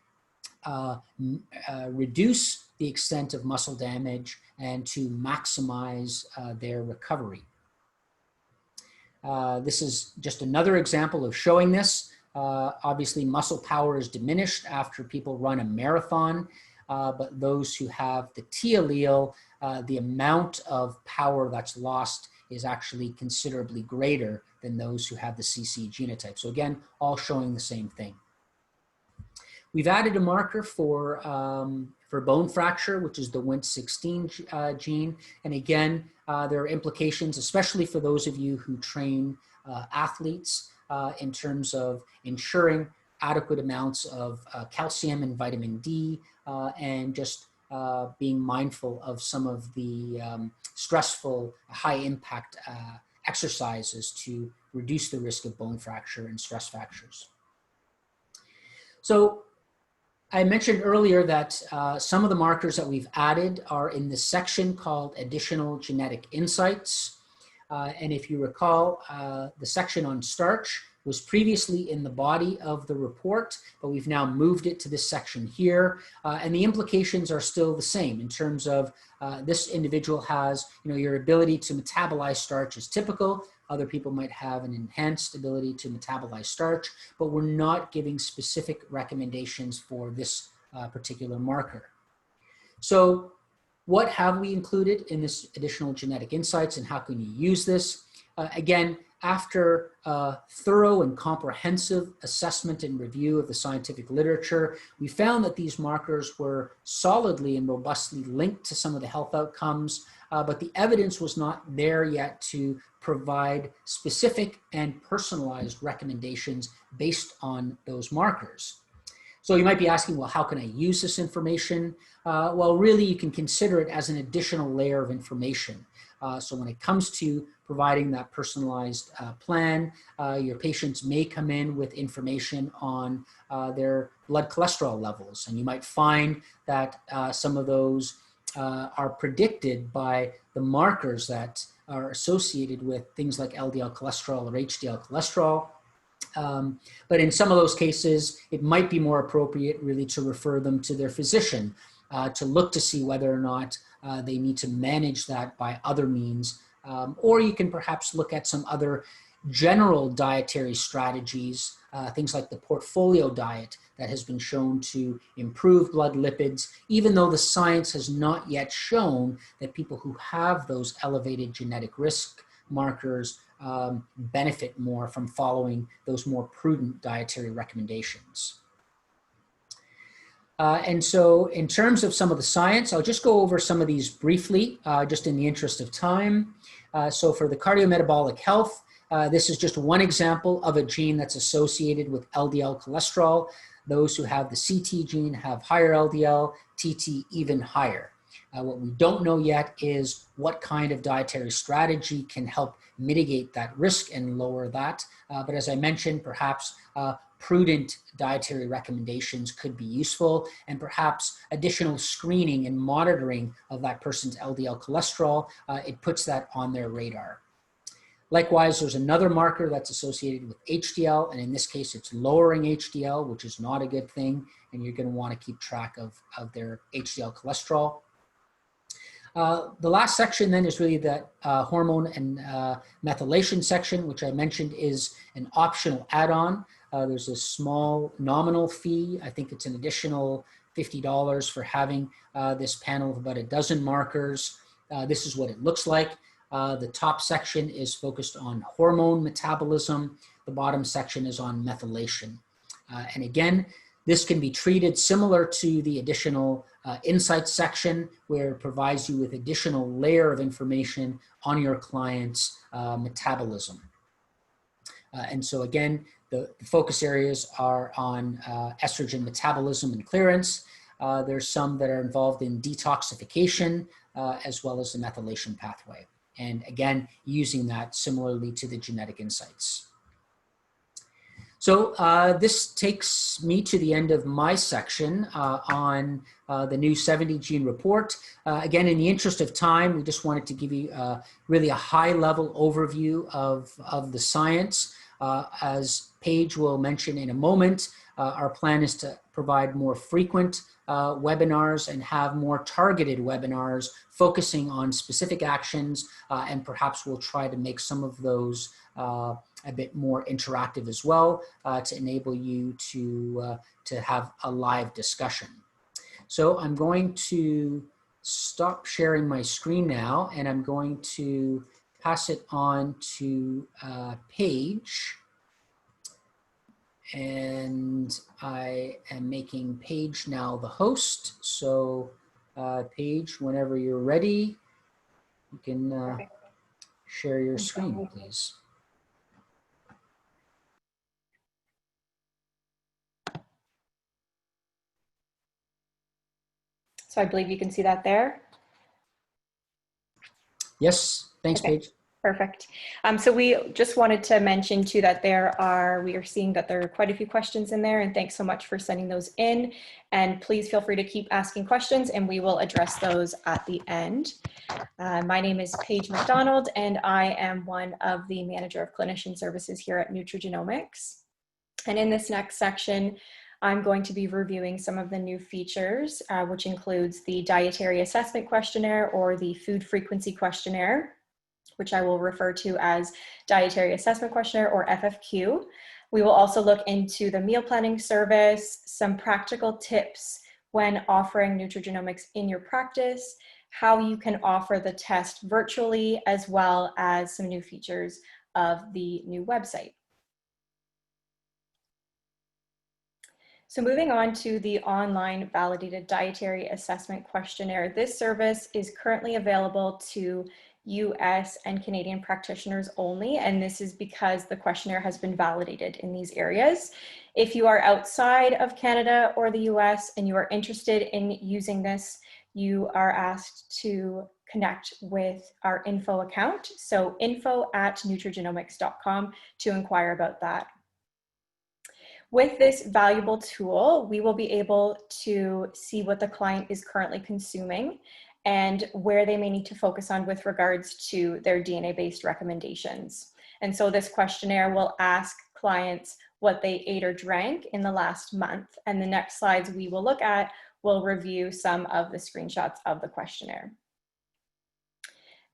reduce the extent of muscle damage and to maximize their recovery. This is just another example of showing this. Obviously, muscle power is diminished after people run a marathon, but those who have the T allele, the amount of power that's lost is actually considerably greater than those who have the CC genotype. So again, all showing the same thing. We've added a marker for bone fracture, which is the Wnt16 gene. And again, there are implications, especially for those of you who train athletes in terms of ensuring adequate amounts of calcium and vitamin D, and just being mindful of some of the stressful, high impact exercises to reduce the risk of bone fracture and stress fractures. So I mentioned earlier that some of the markers that we've added are in the section called Additional Genetic Insights. And if you recall, the section on starch was previously in the body of the report, but we've now moved it to this section here. And the implications are still the same in terms of this individual has, your ability to metabolize starch is typical. Other people might have an enhanced ability to metabolize starch, but we're not giving specific recommendations for this particular marker. So what have we included in this additional genetic insights and how can you use this? Again, after a thorough and comprehensive assessment and review of the scientific literature, we found that these markers were solidly and robustly linked to some of the health outcomes, but the evidence was not there yet to provide specific and personalized recommendations based on those markers. So you might be asking, well, how can I use this information? Well, really, you can consider it as an additional layer of information. So when it comes to providing that personalized plan, your patients may come in with information on their blood cholesterol levels. And you might find that some of those are predicted by the markers that are associated with things like LDL cholesterol or HDL cholesterol. But in some of those cases, it might be more appropriate really to refer them to their physician to look to see whether or not they need to manage that by other means. Or you can perhaps look at some other general dietary strategies, things like the portfolio diet that has been shown to improve blood lipids, even though the science has not yet shown that people who have those elevated genetic risk markers benefit more from following those more prudent dietary recommendations. And so in terms of some of the science, I'll just go over some of these briefly, just in the interest of time. So for the cardiometabolic health, this is just one example of a gene that's associated with LDL cholesterol. Those who have the CT gene have higher LDL, TT even higher. What we don't know yet is what kind of dietary strategy can help mitigate that risk and lower that. But as I mentioned, perhaps prudent dietary recommendations could be useful, and perhaps additional screening and monitoring of that person's LDL cholesterol, it puts that on their radar. Likewise, there's another marker that's associated with HDL, and in this case, it's lowering HDL, which is not a good thing, and you're going to want to keep track of their HDL cholesterol. The last section then is really that hormone and methylation section, which I mentioned is an optional add-on. There's a small nominal fee. I think it's an additional $50 for having this panel of about a dozen markers. This is what it looks like. The top section is focused on hormone metabolism. The bottom section is on methylation. And again, this can be treated similar to the additional insights section, where it provides you with additional layer of information on your client's metabolism. And so again, the focus areas are on estrogen metabolism and clearance. There's some that are involved in detoxification, as well as the methylation pathway. And again, using that similarly to the genetic insights. So this takes me to the end of my section on the new 70 gene report. Again, in the interest of time, we just wanted to give you really a high level overview of the science. As Paige will mention in a moment, our plan is to provide more frequent webinars and have more targeted webinars focusing on specific actions, and perhaps we'll try to make some of those a bit more interactive as well to enable you to have a live discussion. So I'm going to stop sharing my screen now, and I'm going to pass it on to Paige. And I am making Paige now the host. So Paige, whenever you're ready, you can share your screen, please. So I believe you can see that there. Yes, thanks, Okay. Paige. Perfect. So we just wanted to mention too that we are seeing that there are quite a few questions in there, and thanks so much for sending those in. And please feel free to keep asking questions and we will address those at the end. My name is Paige McDonald and I am one of the manager of clinician services here at Nutrigenomix. And in this next section, I'm going to be reviewing some of the new features, which includes the dietary assessment questionnaire or the food frequency questionnaire, which I will refer to as Dietary Assessment Questionnaire or FFQ. We will also look into the meal planning service, some practical tips when offering Nutrigenomix in your practice, how you can offer the test virtually, as well as some new features of the new website. So moving on to the online validated dietary assessment questionnaire. This service is currently available to US and Canadian practitioners only, and this is because the questionnaire has been validated in these areas. If you are outside of Canada or the US and you are interested in using this, you are asked to connect with our info account. So info@nutrigenomix.com to inquire about that. With this valuable tool, we will be able to see what the client is currently consuming and where they may need to focus on with regards to their DNA-based recommendations. And so this questionnaire will ask clients what they ate or drank in the last month. And the next slides we will look at will review some of the screenshots of the questionnaire.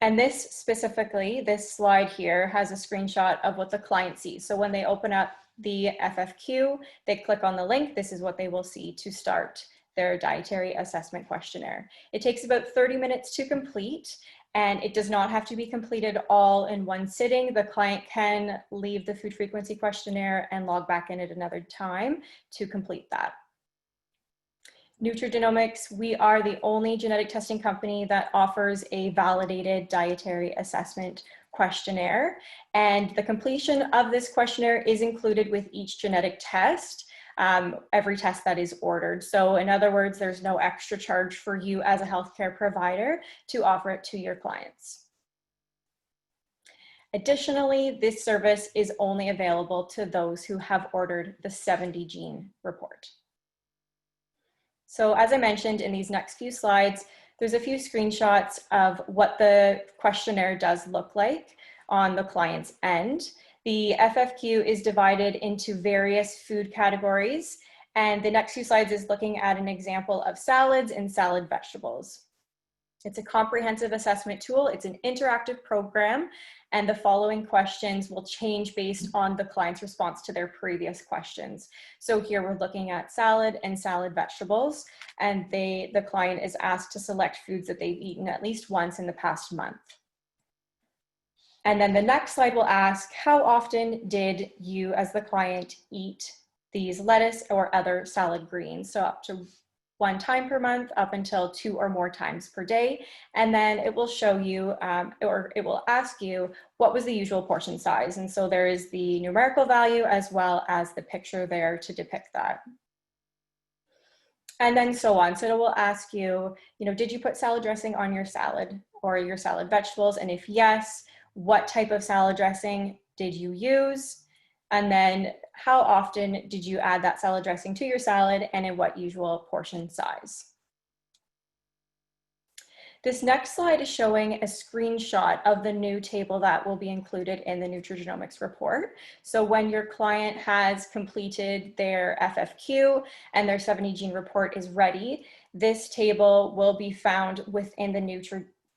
And this specifically, this slide here has a screenshot of what the client sees. So when they open up the FFQ, they click on the link, this is what they will see to start their dietary assessment questionnaire. It takes about 30 minutes to complete, and it does not have to be completed all in one sitting. The client can leave the food frequency questionnaire and log back in at another time to complete that. Nutrigenomix, we are the only genetic testing company that offers a validated dietary assessment questionnaire. And the completion of this questionnaire is included with each genetic test, every test that is ordered. So in other words, there's no extra charge for you as a healthcare provider to offer it to your clients. Additionally, this service is only available to those who have ordered the 70 gene report. So as I mentioned in these next few slides, there's a few screenshots of what the questionnaire does look like on the client's end. The FFQ is divided into various food categories, and the next few slides is looking at an example of salads and salad vegetables. It's a comprehensive assessment tool. It's an interactive program, and the following questions will change based on the client's response to their previous questions. So here we're looking at salad and salad vegetables, and the client is asked to select foods that they've eaten at least once in the past month. And then the next slide will ask, how often did you as the client eat these lettuce or other salad greens? So up to 1 time per month, up until 2 or more times per day. And then it will show you, or it will ask you, what was the usual portion size? And so there is the numerical value as well as the picture there to depict that. And then so on. So it will ask you, did you put salad dressing on your salad or your salad vegetables? And if yes, what type of salad dressing did you use? And then how often did you add that salad dressing to your salad and in what usual portion size? This next slide is showing a screenshot of the new table that will be included in the Nutrigenomix report. So when your client has completed their FFQ and their 70 gene report is ready, this table will be found within the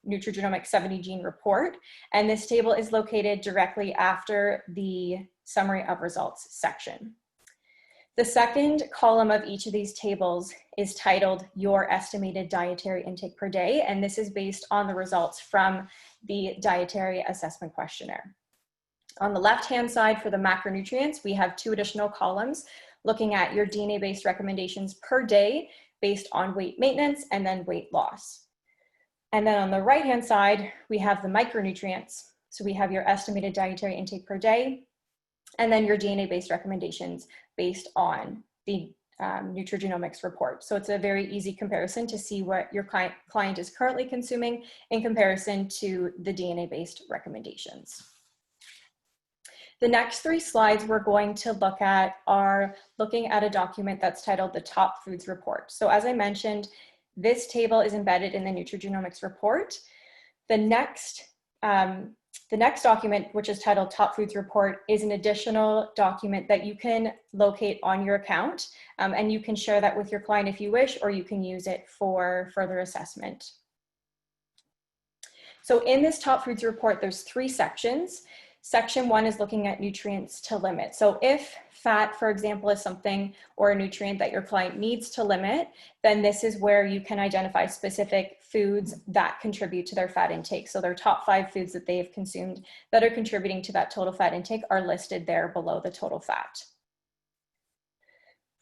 Nutrigenomix 70 gene report. And this table is located directly after the summary of results section. The second column of each of these tables is titled Your Estimated Dietary Intake per Day, and this is based on the results from the Dietary Assessment Questionnaire. On the left-hand side for the macronutrients, we have 2 additional columns looking at your DNA-based recommendations per day based on weight maintenance and then weight loss. And then on the right-hand side, we have the micronutrients. So we have your estimated dietary intake per day, and then your DNA-based recommendations based on the Nutrigenomix report. So it's a very easy comparison to see what your client is currently consuming in comparison to the DNA-based recommendations. The next 3 slides we're going to look at are looking at a document that's titled the Top Foods Report. So as I mentioned, this table is embedded in the Nutrigenomix report. The next document, which is titled Top Foods Report, is an additional document that you can locate on your account, and you can share that with your client if you wish, or you can use it for further assessment. So in this Top Foods Report, there's 3 sections. Section 1 is looking at nutrients to limit. So if fat, for example, is something or a nutrient that your client needs to limit, then this is where you can identify specific foods that contribute to their fat intake. So their top 5 foods that they have consumed that are contributing to that total fat intake are listed there below the total fat.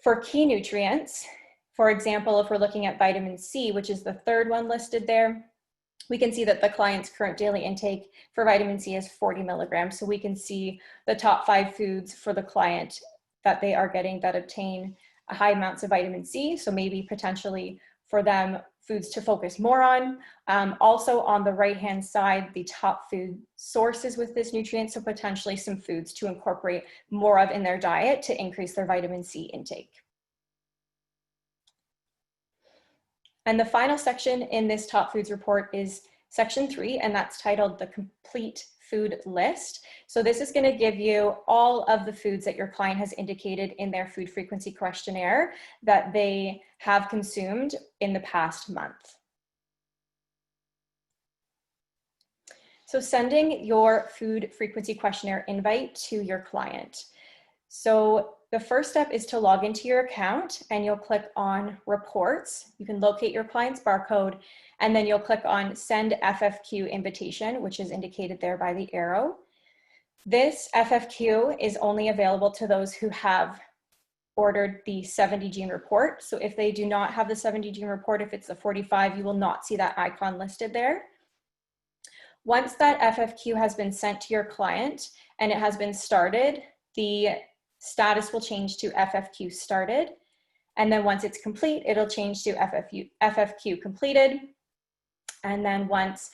For key nutrients, for example, if we're looking at vitamin C, which is the 3rd one listed there, we can see that the client's current daily intake for vitamin C is 40 milligrams. So we can see the top 5 foods for the client that they are getting that obtain high amounts of vitamin C. So maybe potentially for them, foods to focus more on. Also on the right-hand side, the top food sources with this nutrient. So potentially some foods to incorporate more of in their diet to increase their vitamin C intake. And the final section in this Top Foods report is section 3, and that's titled the Complete Food List. So this is going to give you all of the foods that your client has indicated in their food frequency questionnaire that they have consumed in the past month. So sending your food frequency questionnaire invite to your client. So the first step is to log into your account, and you'll click on reports. You can locate your client's barcode, and then you'll click on send FFQ invitation, which is indicated there by the arrow. This FFQ is only available to those who have ordered the 70 gene report. So if they do not have the 70 gene report, if it's the 45, you will not see that icon listed there. Once that FFQ has been sent to your client and it has been started, the status will change to FFQ started. And then once it's complete, it'll change to FFQ completed. And then once,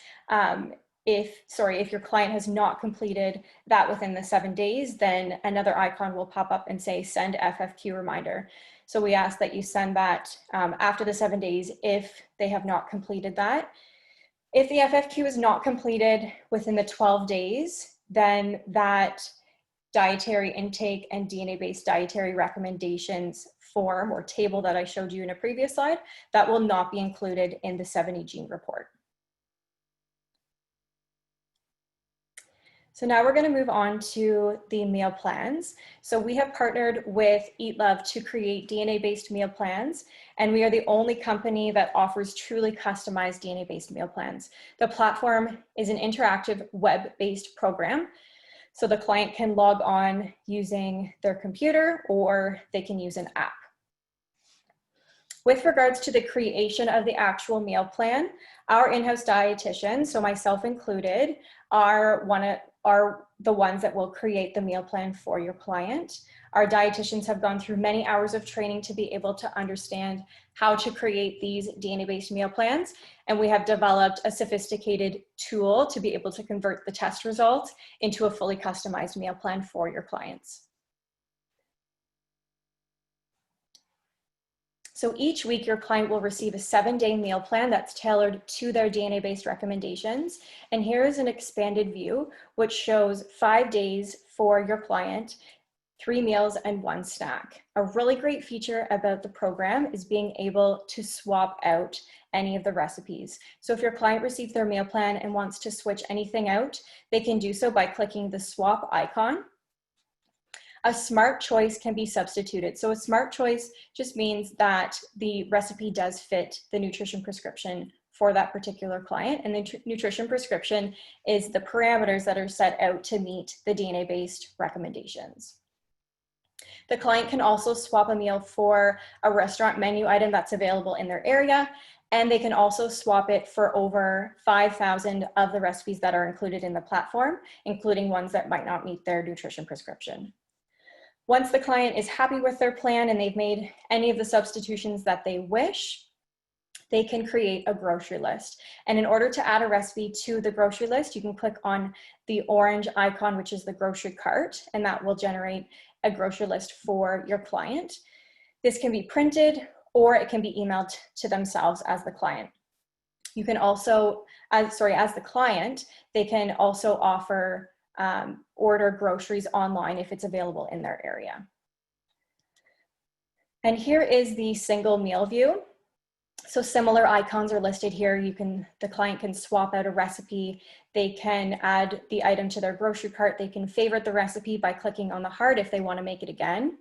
if your client has not completed that within the 7 days, then another icon will pop up and say send FFQ reminder. So we ask that you send that after the 7 days if they have not completed that. If the FFQ is not completed within the 12 days, then that dietary intake and DNA-based dietary recommendations form or table that I showed you in a previous slide, that will not be included in the 70 gene report. So now we're going to move on to the meal plans. So we have partnered with Eat Love to create DNA-based meal plans, and we are the only company that offers truly customized DNA-based meal plans. The platform is an interactive web-based program. So the client can log on using their computer, or they can use an app. With regards to the creation of the actual meal plan, our in-house dietitians, so myself included, are the ones that will create the meal plan for your client. Our dietitians have gone through many hours of training to be able to understand how to create these DNA-based meal plans, and we have developed a sophisticated tool to be able to convert the test results into a fully customized meal plan for your clients. So each week, your client will receive a 7-day meal plan that's tailored to their DNA-based recommendations. And here is an expanded view, which shows 5 days for your client, 3 meals and 1 snack. A really great feature about the program is being able to swap out any of the recipes. So if your client receives their meal plan and wants to switch anything out, they can do so by clicking the swap icon. a smart choice can be substituted. So a smart choice just means that the recipe does fit the nutrition prescription for that particular client. And the nutrition prescription is the parameters that are set out to meet the DNA-based recommendations. The client can also swap a meal for a restaurant menu item that's available in their area, and they can also swap it for over 5,000 of the recipes that are included in the platform, including ones that might not meet their nutrition prescription. Once the client is happy with their plan and they've made any of the substitutions that they wish, they can create a grocery list. And in order to add a recipe to the grocery list, you can click on the orange icon, which is the grocery cart, and that will generate a grocery list for your client. This can be printed or it can be emailed to themselves as the client. You can also, as the client, they can also offer order groceries online if it's available in their area. And here is the single meal view. So similar icons are listed here. The client can swap out a recipe. They can add the item to their grocery cart. They can favorite the recipe by clicking on the heart if they want to make it again.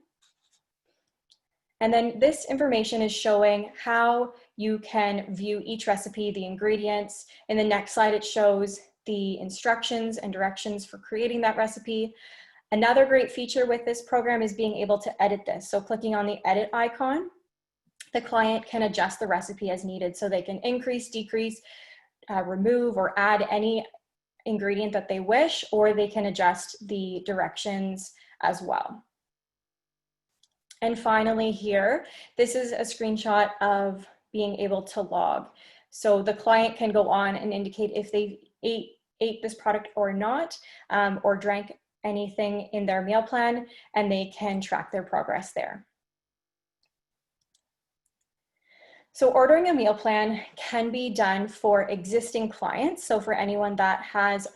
And then this information is showing how you can view each recipe, the ingredients. In the next slide, it shows the instructions and directions for creating that recipe. Another great feature with this program is being able to edit this. So clicking on the edit icon, the client can adjust the recipe as needed. So they can increase, decrease, remove, or add any ingredient that they wish, or they can adjust the directions as well. And finally here, this is a screenshot of being able to log. So the client can go on and indicate if they ate this product or not, or drank anything in their meal plan, and they can track their progress there. So ordering a meal plan can be done for existing clients. So for anyone that has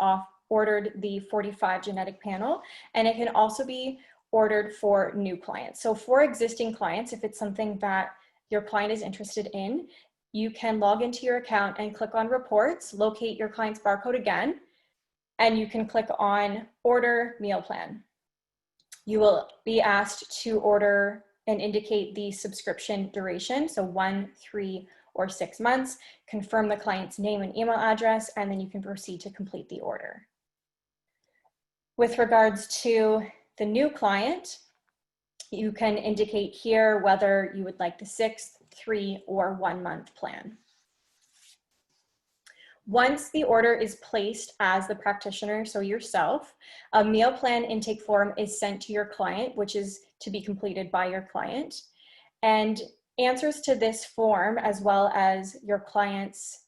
ordered the 45 genetic panel, and it can also be ordered for new clients. So for existing clients, if it's something that your client is interested in, you can log into your account and click on reports, locate your client's barcode again, and you can click on order meal plan. You will be asked to order and indicate the subscription duration, so 1, 3, or 6 months, confirm the client's name and email address, and then you can proceed to complete the order. With regards to the new client, you can indicate here whether you would like the 6, 3, or 1 month plan. Once the order is placed as the practitioner, so yourself, a meal plan intake form is sent to your client, which is to be completed by your client. And answers to this form, as well as your client's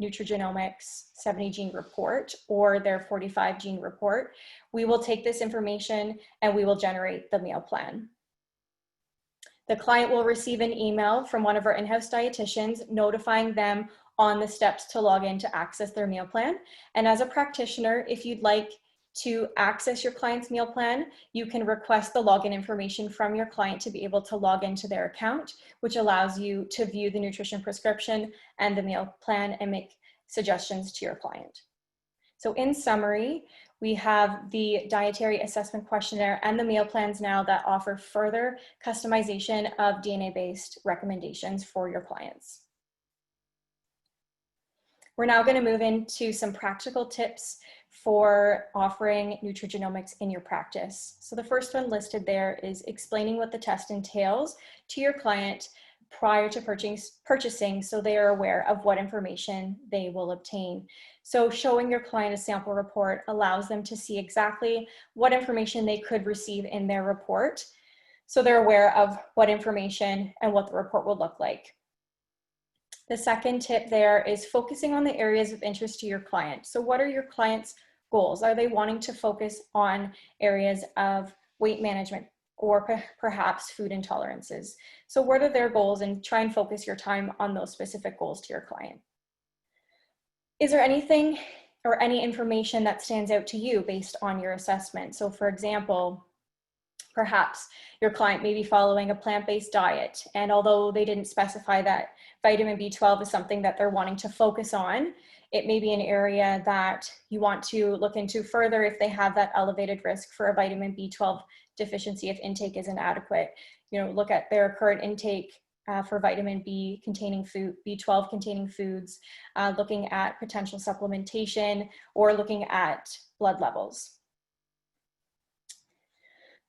Nutrigenomix 70 gene report or their 45 gene report, we will take this information and we will generate the meal plan. The client will receive an email from one of our in-house dietitians notifying them on the steps to log in to access their meal plan. And as a practitioner, if you'd like to access your client's meal plan, you can request the login information from your client to be able to log into their account, which allows you to view the nutrition prescription and the meal plan and make suggestions to your client. So in summary, we have the dietary assessment questionnaire and the meal plans now that offer further customization of DNA-based recommendations for your clients. We're now going to move into some practical tips for offering Nutrigenomix in your practice. So the first one listed there is explaining what the test entails to your client prior to purchasing so they are aware of what information they will obtain. So showing your client a sample report allows them to see exactly what information they could receive in their report, so they're aware of what information and what the report will look like. The second tip there is focusing on the areas of interest to your client. So what are your client's goals? Are they wanting to focus on areas of weight management or perhaps food intolerances? So what are their goals, and try and focus your time on those specific goals to your client. Is there anything or any information that stands out to you based on your assessment? So for example, perhaps your client may be following a plant-based diet, and although they didn't specify that vitamin B12 is something that they're wanting to focus on, it may be an area that you want to look into further if they have that elevated risk for a vitamin B12 deficiency if intake is inadequate. Look at their current intake for vitamin B containing food, B12 containing foods, looking at potential supplementation, or looking at blood levels.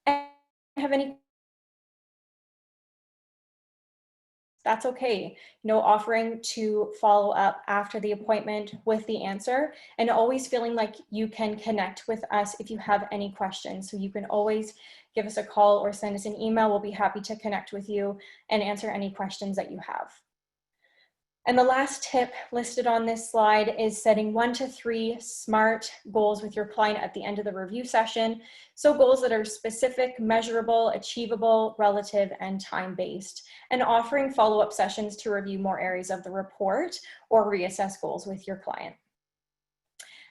And have any? That's okay. Offering to follow up after the appointment with the answer, and always feeling like you can connect with us if you have any questions. So you can always give us a call or send us an email. We'll be happy to connect with you and answer any questions that you have. And the last tip listed on this slide is setting 1 to 3 SMART goals with your client at the end of the review session. So goals that are specific, measurable, achievable, relative, and time-based, and offering follow-up sessions to review more areas of the report or reassess goals with your client.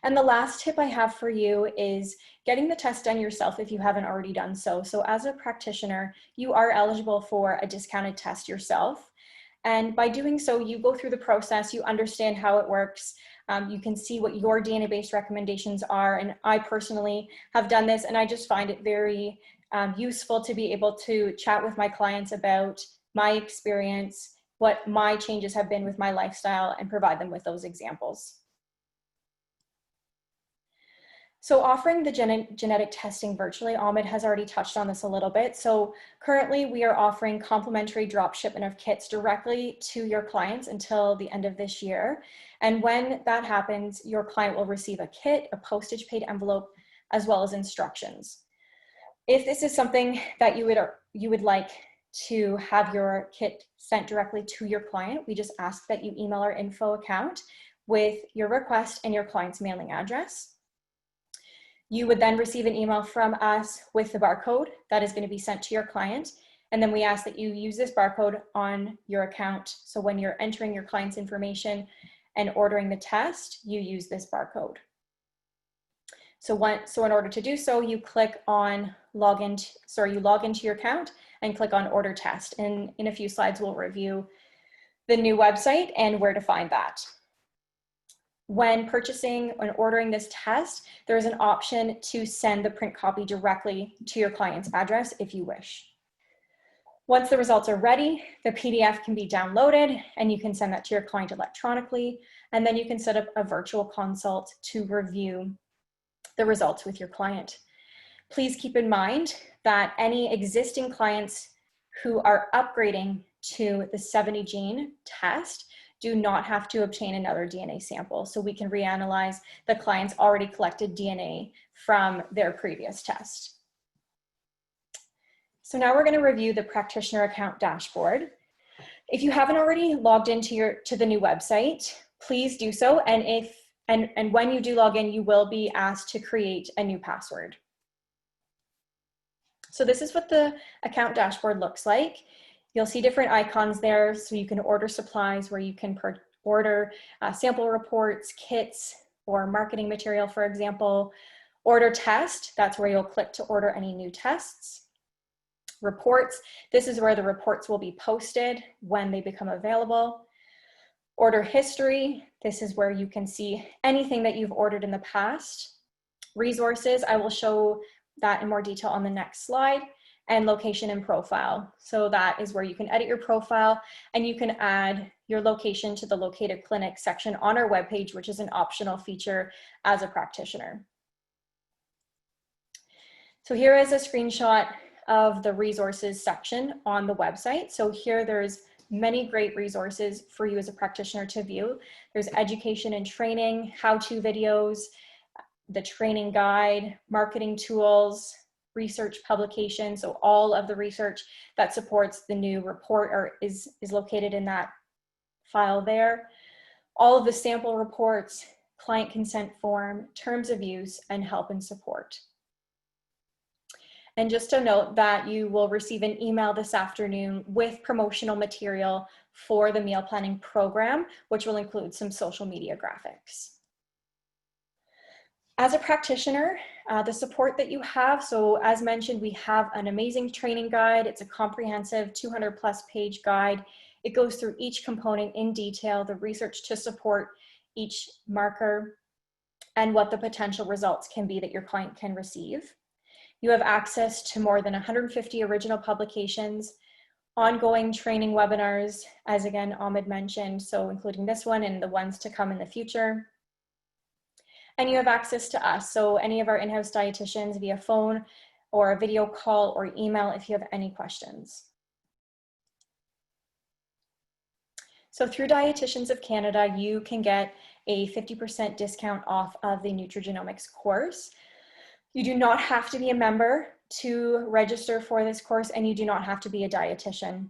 And the last tip I have for you is getting the test done yourself if you haven't already done so. So as a practitioner, you are eligible for a discounted test yourself. And by doing so, you go through the process, you understand how it works, you can see what your DNA-based recommendations are. And I personally have done this, and I just find it very useful to be able to chat with my clients about my experience, what my changes have been with my lifestyle, and provide them with those examples. So offering the genetic testing virtually, Ahmed has already touched on this a little bit. So currently we are offering complimentary drop shipment of kits directly to your clients until the end of this year. And when that happens, your client will receive a kit, a postage paid envelope, as well as instructions. If this is something that you would like to have your kit sent directly to your client, we just ask that you email our info account with your request and your client's mailing address. You would then receive an email from us with the barcode that is going to be sent to your client. And then we ask that you use this barcode on your account. So when you're entering your client's information and ordering the test, you use this barcode. So in order to do so, you click on you log into your account and click on order test. And in a few slides, we'll review the new website and where to find that. When purchasing and ordering this test, there is an option to send the print copy directly to your client's address if you wish. Once the results are ready, the PDF can be downloaded and you can send that to your client electronically, and then you can set up a virtual consult to review the results with your client. Please keep in mind that any existing clients who are upgrading to the 70 gene test do not have to obtain another DNA sample. So we can reanalyze the client's already collected DNA from their previous test. So now we're going to review the practitioner account dashboard. If you haven't already logged into the new website, please do so. And when you do log in, you will be asked to create a new password. So this is what the account dashboard looks like. You'll see different icons there, so you can order supplies where you can order sample reports, kits, or marketing material, for example. Order test, that's where you'll click to order any new tests. Reports, this is where the reports will be posted when they become available. Order history, this is where you can see anything that you've ordered in the past. Resources, I will show that in more detail on the next slide. And location and profile. So that is where you can edit your profile and you can add your location to the located clinic section on our webpage, which is an optional feature as a practitioner. So here is a screenshot of the resources section on the website. So here there's many great resources for you as a practitioner to view. There's education and training, how-to videos, the training guide, marketing tools, research publication. So all of the research that supports the new report is located in that file there. All of the sample reports, client consent form, terms of use, and help and support. And just to note that you will receive an email this afternoon with promotional material for the meal planning program, which will include some social media graphics. As a practitioner, the support that you have, so as mentioned, we have an amazing training guide. It's a comprehensive 200+ page guide. It goes through each component in detail, the research to support each marker, and what the potential results can be that your client can receive. You have access to more than 150 original publications, ongoing training webinars, as again, Ahmed mentioned, so including this one and the ones to come in the future. And you have access to us, so any of our in-house dietitians via phone or a video call or email if you have any questions. So through Dietitians of Canada, you can get a 50% discount off of the Nutrigenomix course. You do not have to be a member to register for this course, and you do not have to be a dietitian.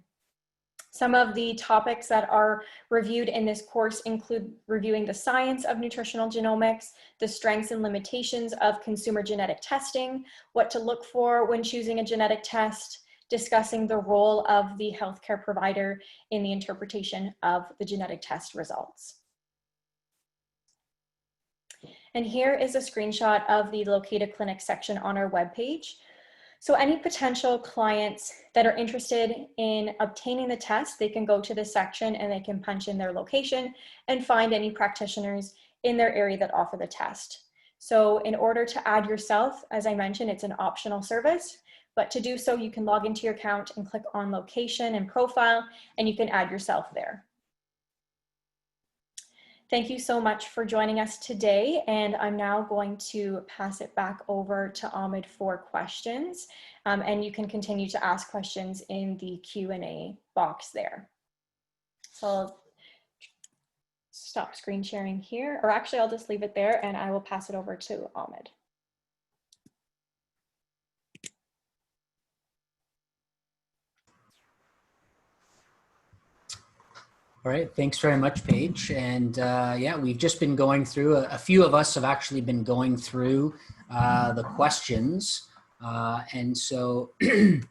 Some of the topics that are reviewed in this course include reviewing the science of nutritional genomics, the strengths and limitations of consumer genetic testing, what to look for when choosing a genetic test, discussing the role of the healthcare provider in the interpretation of the genetic test results. And here is a screenshot of the located clinic section on our webpage. So any potential clients that are interested in obtaining the test, they can go to this section and they can punch in their location and find any practitioners in their area that offer the test. So in order to add yourself, as I mentioned, it's an optional service, but to do so, you can log into your account and click on location and profile, and you can add yourself there. Thank you so much for joining us today, and I'm now going to pass it back over to Ahmed for questions, and you can continue to ask questions in the Q&A box there. So I'll stop screen sharing here, or actually I'll just leave it there and I will pass it over to Ahmed. All right, thanks very much, Paige. And yeah, we've just been going through, a few of us have actually been going through the questions. And so I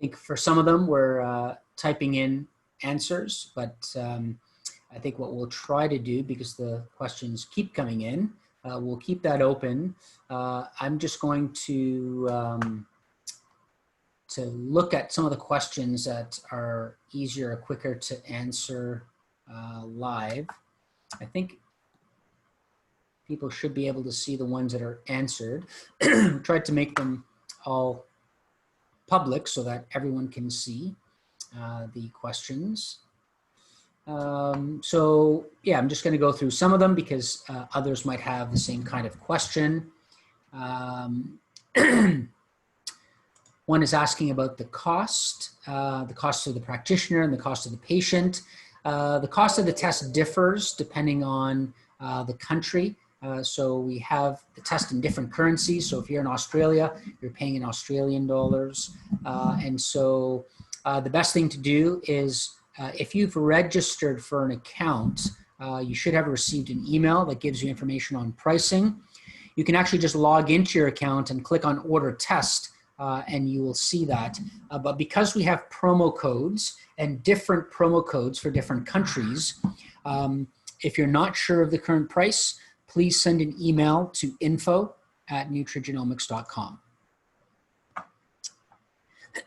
think for some of them, we're typing in answers, but I think what we'll try to do, because the questions keep coming in, we'll keep that open. I'm just going to look at some of the questions that are easier or quicker to answer live. I think people should be able to see the ones that are answered. Tried to make them all public so that everyone can see the questions. So yeah, I'm just going to go through some of them because others might have the same kind of question. One is asking about the cost of the practitioner and the cost of the patient. The cost of the test differs depending on the country. So we have the test in different currencies. So if you're in Australia, you're paying in Australian dollars. And so the best thing to do is if you've registered for an account, you should have received an email that gives you information on pricing. You can actually just log into your account and click on order test. And you will see that. But because we have promo codes and different promo codes for different countries, if you're not sure of the current price, please send an email to info@nutrigenomix.com.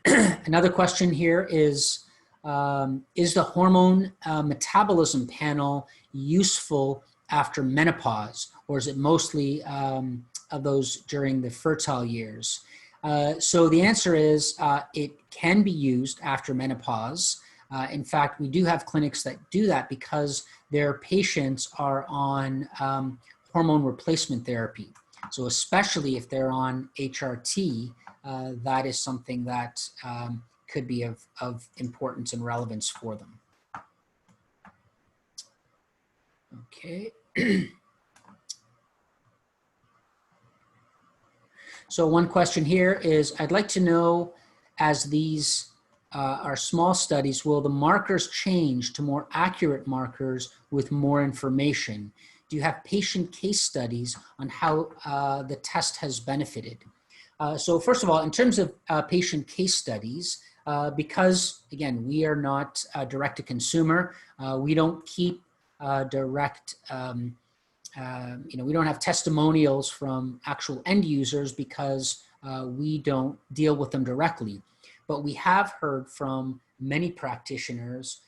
Another question here is the hormone metabolism panel useful after menopause, or is it mostly of those during the fertile years? So the answer is it can be used after menopause. In fact, we do have clinics that do that because their patients are on hormone replacement therapy. So especially if they're on HRT, that is something that could be of importance and relevance for them. Okay. So one question here is, I'd like to know, as these are small studies, will the markers change to more accurate markers with more information? Do you have patient case studies on how the test has benefited? So first of all, in terms of patient case studies, because again, we are not direct to consumer, we don't keep direct we don't have testimonials from actual end users because we don't deal with them directly. But we have heard from many practitioners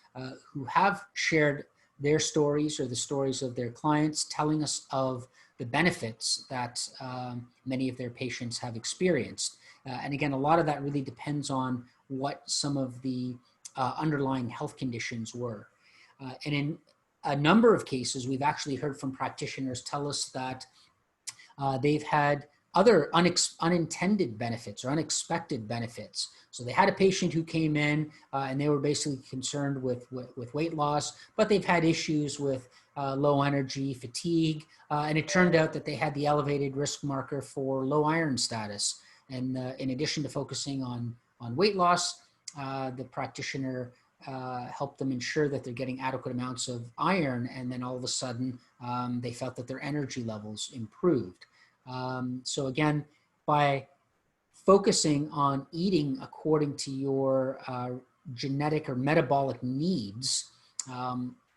who have shared their stories or the stories of their clients, telling us of the benefits that many of their patients have experienced. And again, a lot of that really depends on what some of the underlying health conditions were. And in a number of cases, we've actually heard from practitioners tell us that they've had other unintended benefits or unexpected benefits. So they had a patient who came in and they were basically concerned with weight loss, but they've had issues with low energy, fatigue, and it turned out that they had the elevated risk marker for low iron status. And in addition to focusing on weight loss, the practitioner helped them ensure that they're getting adequate amounts of iron, and then all of a sudden they felt that their energy levels improved. So again, by focusing on eating according to your genetic or metabolic needs,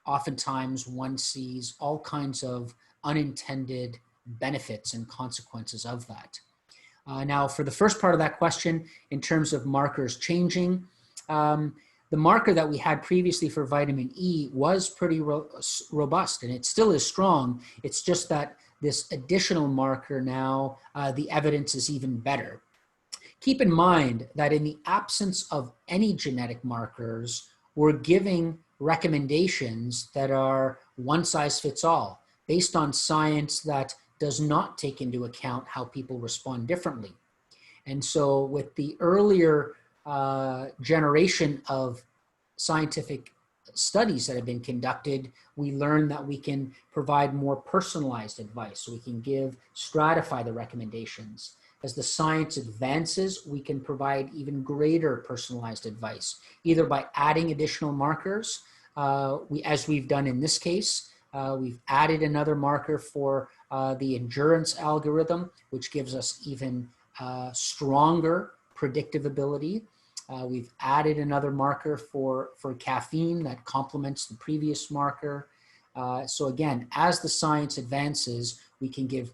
oftentimes one sees all kinds of unintended benefits and consequences of that. Now, for the first part of that question, in terms of markers changing, the marker that we had previously for vitamin E was pretty robust, and it still is strong. It's just that this additional marker now, the evidence is even better. Keep in mind that in the absence of any genetic markers, we're giving recommendations that are one size fits all, based on science that does not take into account how people respond differently. And so with the earlier generation of scientific studies that have been conducted, we learned that we can provide more personalized advice. So we can stratify the recommendations. As the science advances, we can provide even greater personalized advice, either by adding additional markers, as we've done in this case. We've added another marker for the endurance algorithm, which gives us even stronger predictive ability. We've added another marker for caffeine that complements the previous marker. So again, as the science advances, we can give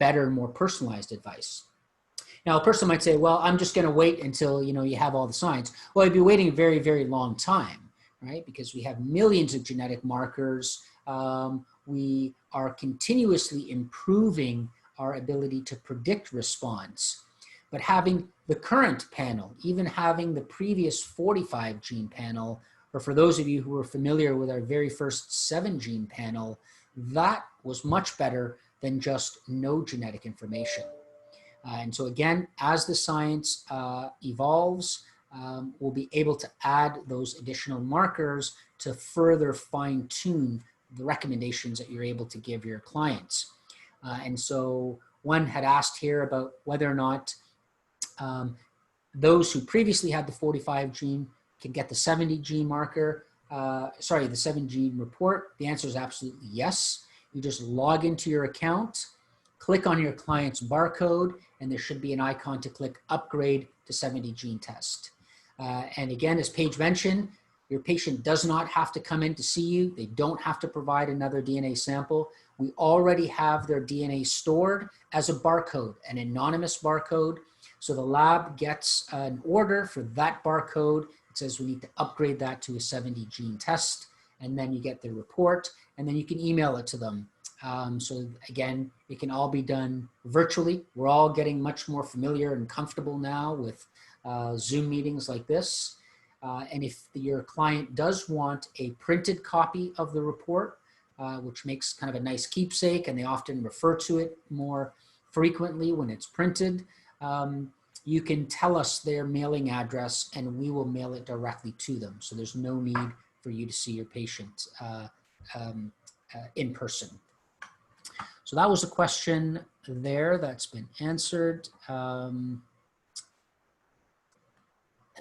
better, more personalized advice. Now, a person might say, well, I'm just going to wait until you have all the science. Well, I'd be waiting a very, very long time, right? Because we have millions of genetic markers. We are continuously improving our ability to predict response. But having the current panel, even having the previous 45 gene panel, or for those of you who are familiar with our very first 7 gene panel, that was much better than just no genetic information. And so again, as the science evolves, we'll be able to add those additional markers to further fine tune the recommendations that you're able to give your clients. And so one had asked here about whether or not those who previously had the 45 gene can get the 70 gene marker, the 7 gene report. The answer is absolutely yes. You just log into your account, click on your client's barcode, and there should be an icon to click upgrade to 70 gene test. And again, as Paige mentioned, your patient does not have to come in to see you. They don't have to provide another DNA sample. We already have their DNA stored as a barcode, an anonymous barcode. So the lab gets an order for that barcode. It says we need to upgrade that to a 70 gene test, and then you get the report, and then you can email it to them. So again, it can all be done virtually. We're all getting much more familiar and comfortable now with Zoom meetings like this. And if your client does want a printed copy of the report, which makes kind of a nice keepsake, and they often refer to it more frequently when it's printed, you can tell us their mailing address and we will mail it directly to them. So there's no need for you to see your patient in person. So that was a question there that's been answered.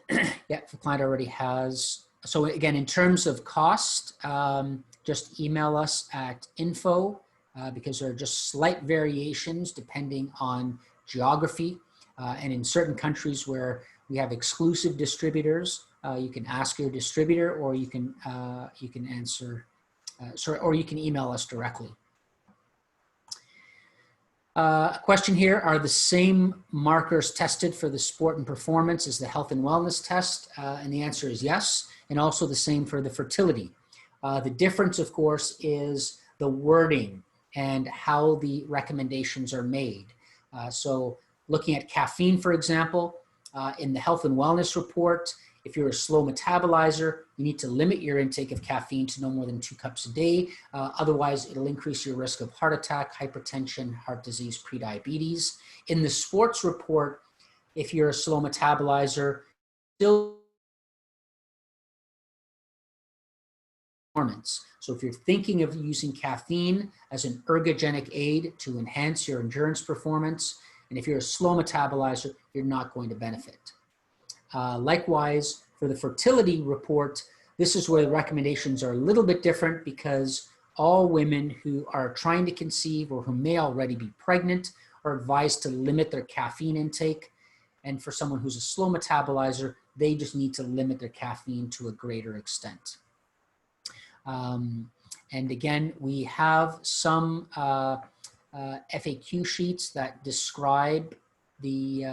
Yeah, the client already has. So again, in terms of cost, just email us at info because there are just slight variations depending on geography. And in certain countries where we have exclusive distributors, you can ask your distributor, or you can or you can email us directly. A question here, are the same markers tested for the sport and performance as the health and wellness test? And the answer is yes, and also the same for the fertility. The difference, of course, is the wording and how the recommendations are made. So looking at caffeine, for example, in the health and wellness report, if you're a slow metabolizer, you need to limit your intake of caffeine to no more than 2 cups a day. Otherwise, it'll increase your risk of heart attack, hypertension, heart disease, prediabetes. In the sports report, if you're a slow metabolizer, still performance. So if you're thinking of using caffeine as an ergogenic aid to enhance your endurance performance, and if you're a slow metabolizer, you're not going to benefit. Likewise, for the fertility report, this is where the recommendations are a little bit different, because all women who are trying to conceive or who may already be pregnant are advised to limit their caffeine intake. And for someone who's a slow metabolizer, they just need to limit their caffeine to a greater extent. And again, we have some FAQ sheets that describe the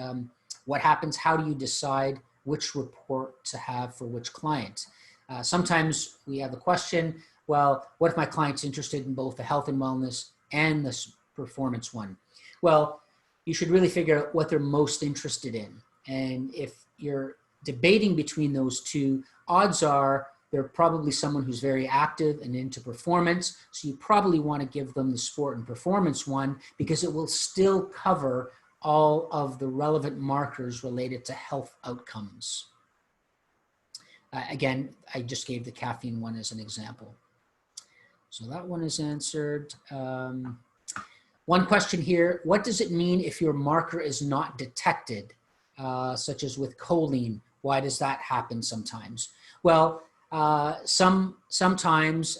what happens, how do you decide which report to have for which client. Sometimes we have a question, well, what if my client's interested in both the health and wellness and the performance one? Well, you should really figure out what they're most interested in. And if you're debating between those two, odds are they're probably someone who's very active and into performance. So you probably want to give them the sport and performance one, because it will still cover all of the relevant markers related to health outcomes. Again, I just gave the caffeine one as an example. So that one is answered. One question here, what does it mean if your marker is not detected, such as with choline? Why does that happen sometimes? Well, sometimes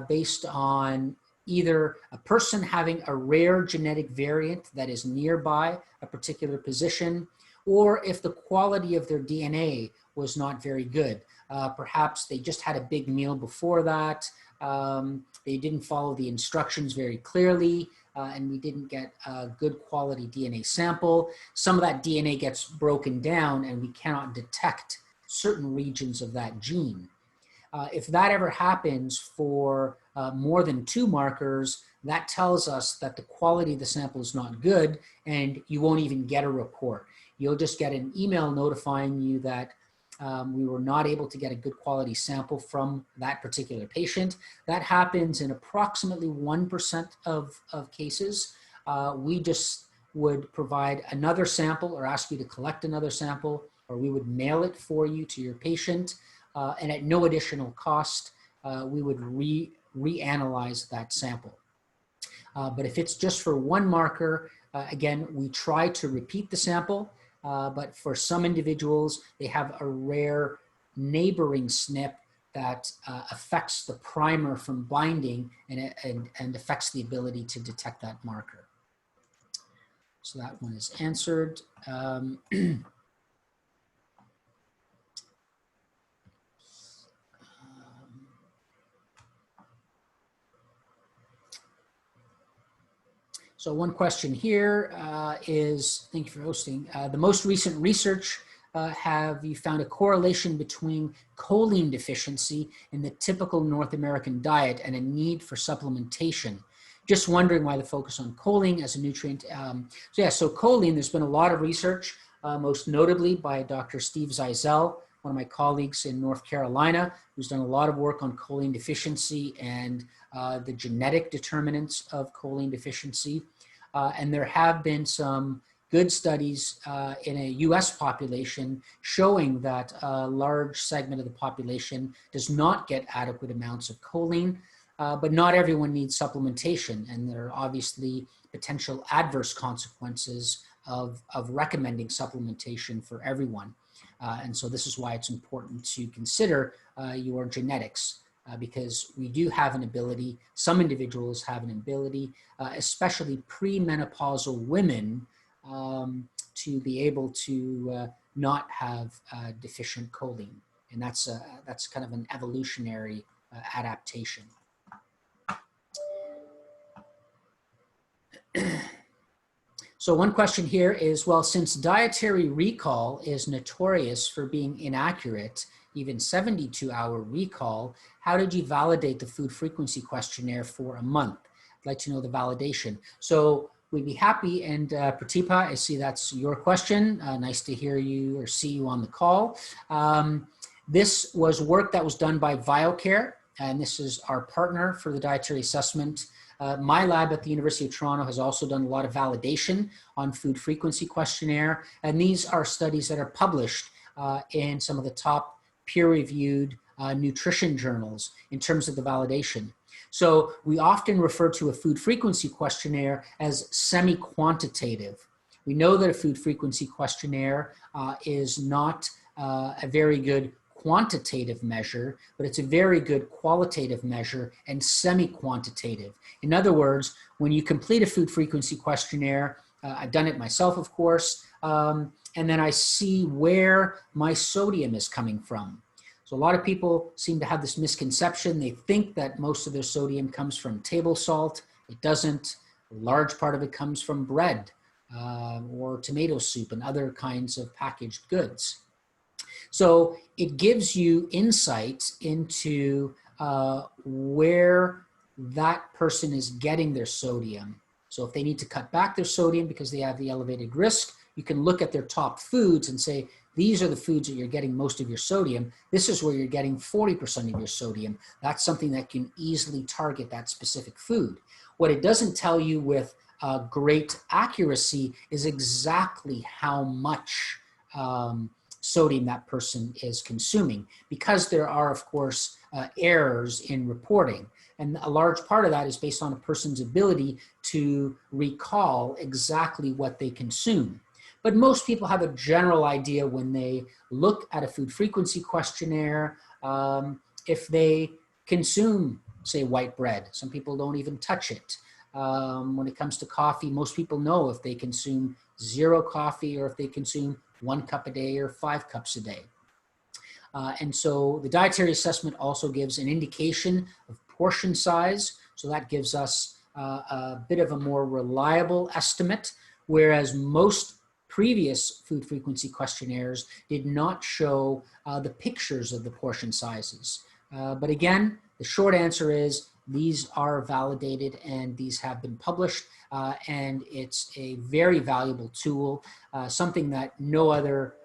based on either a person having a rare genetic variant that is nearby a particular position, or if the quality of their DNA was not very good. Perhaps they just had a big meal before that. They didn't follow the instructions very clearly, and we didn't get a good quality DNA sample. Some of that DNA gets broken down and we cannot detect certain regions of that gene. If that ever happens for more than 2 markers, that tells us that the quality of the sample is not good, and you won't even get a report. You'll just get an email notifying you that we were not able to get a good quality sample from that particular patient. That happens in approximately 1% of cases. We just would provide another sample or ask you to collect another sample, or we would mail it for you to your patient. And at no additional cost, we would reanalyze that sample. But if it's just for 1 marker, again, we try to repeat the sample, but for some individuals, they have a rare neighboring SNP that affects the primer from binding and affects the ability to detect that marker. So that one is answered. So one question here is, thank you for hosting, the most recent research, have you found a correlation between choline deficiency in the typical North American diet and a need for supplementation? Just wondering why the focus on choline as a nutrient. So choline, there's been a lot of research, most notably by Dr. Steve Zeisel, one of my colleagues in North Carolina, who's done a lot of work on choline deficiency and the genetic determinants of choline deficiency. And there have been some good studies in a US population showing that a large segment of the population does not get adequate amounts of choline, but not everyone needs supplementation. And there are obviously potential adverse consequences of recommending supplementation for everyone. And so this is why it's important to consider your genetics. Because we do have an ability, some individuals have an ability, especially premenopausal women, to be able to not have deficient choline. And that's kind of an evolutionary adaptation. So one question here is, well, since dietary recall is notorious for being inaccurate, even 72-hour recall, how did you validate the food frequency questionnaire for a month? like to know the validation. So we'd be happy, and Pratipa, I see that's your question. Nice to hear you or see you on the call. This was work that was done by VioCare, and this is our partner for the dietary assessment. My lab at the University of Toronto has also done a lot of validation on food frequency questionnaire, and these are studies that are published in some of the top peer-reviewed nutrition journals in terms of the validation. So we often refer to a food frequency questionnaire as semi-quantitative. We know that a food frequency questionnaire is not a very good quantitative measure, but it's a very good qualitative measure and semi-quantitative. In other words, when you complete a food frequency questionnaire, I've done it myself, of course, and then I see where my sodium is coming from. So a lot of people seem to have this misconception. They think that most of their sodium comes from table salt. It doesn't. A large part of it comes from bread or tomato soup and other kinds of packaged goods. So it gives you insight into where that person is getting their sodium. So if they need to cut back their sodium because they have the elevated risk, you can look at their top foods and say, these are the foods that you're getting most of your sodium. This is where you're getting 40% of your sodium. That's something that can easily target that specific food. What it doesn't tell you with great accuracy is exactly how much sodium that person is consuming, because there are, of course, errors in reporting. And a large part of that is based on a person's ability to recall exactly what they consume. But most people have a general idea when they look at a food frequency questionnaire, if they consume, say, white bread. Some people don't even touch it. When it comes to coffee, most people know if they consume 0 coffee or if they consume 1 cup a day or 5 cups a day. And so the dietary assessment also gives an indication of portion size. So that gives us a bit of a more reliable estimate, whereas most previous food frequency questionnaires did not show the pictures of the portion sizes. But again, the short answer is these are validated and these have been published, and it's a very valuable tool, something that no other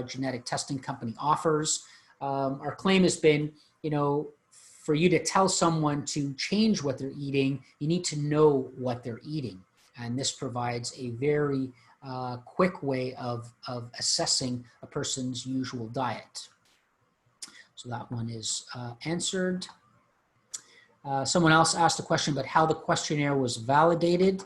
genetic testing company offers. Our claim has been, for you to tell someone to change what they're eating, you need to know what they're eating. And this provides a very quick way of assessing a person's usual diet. So that one is answered. Someone else asked a question about how the questionnaire was validated.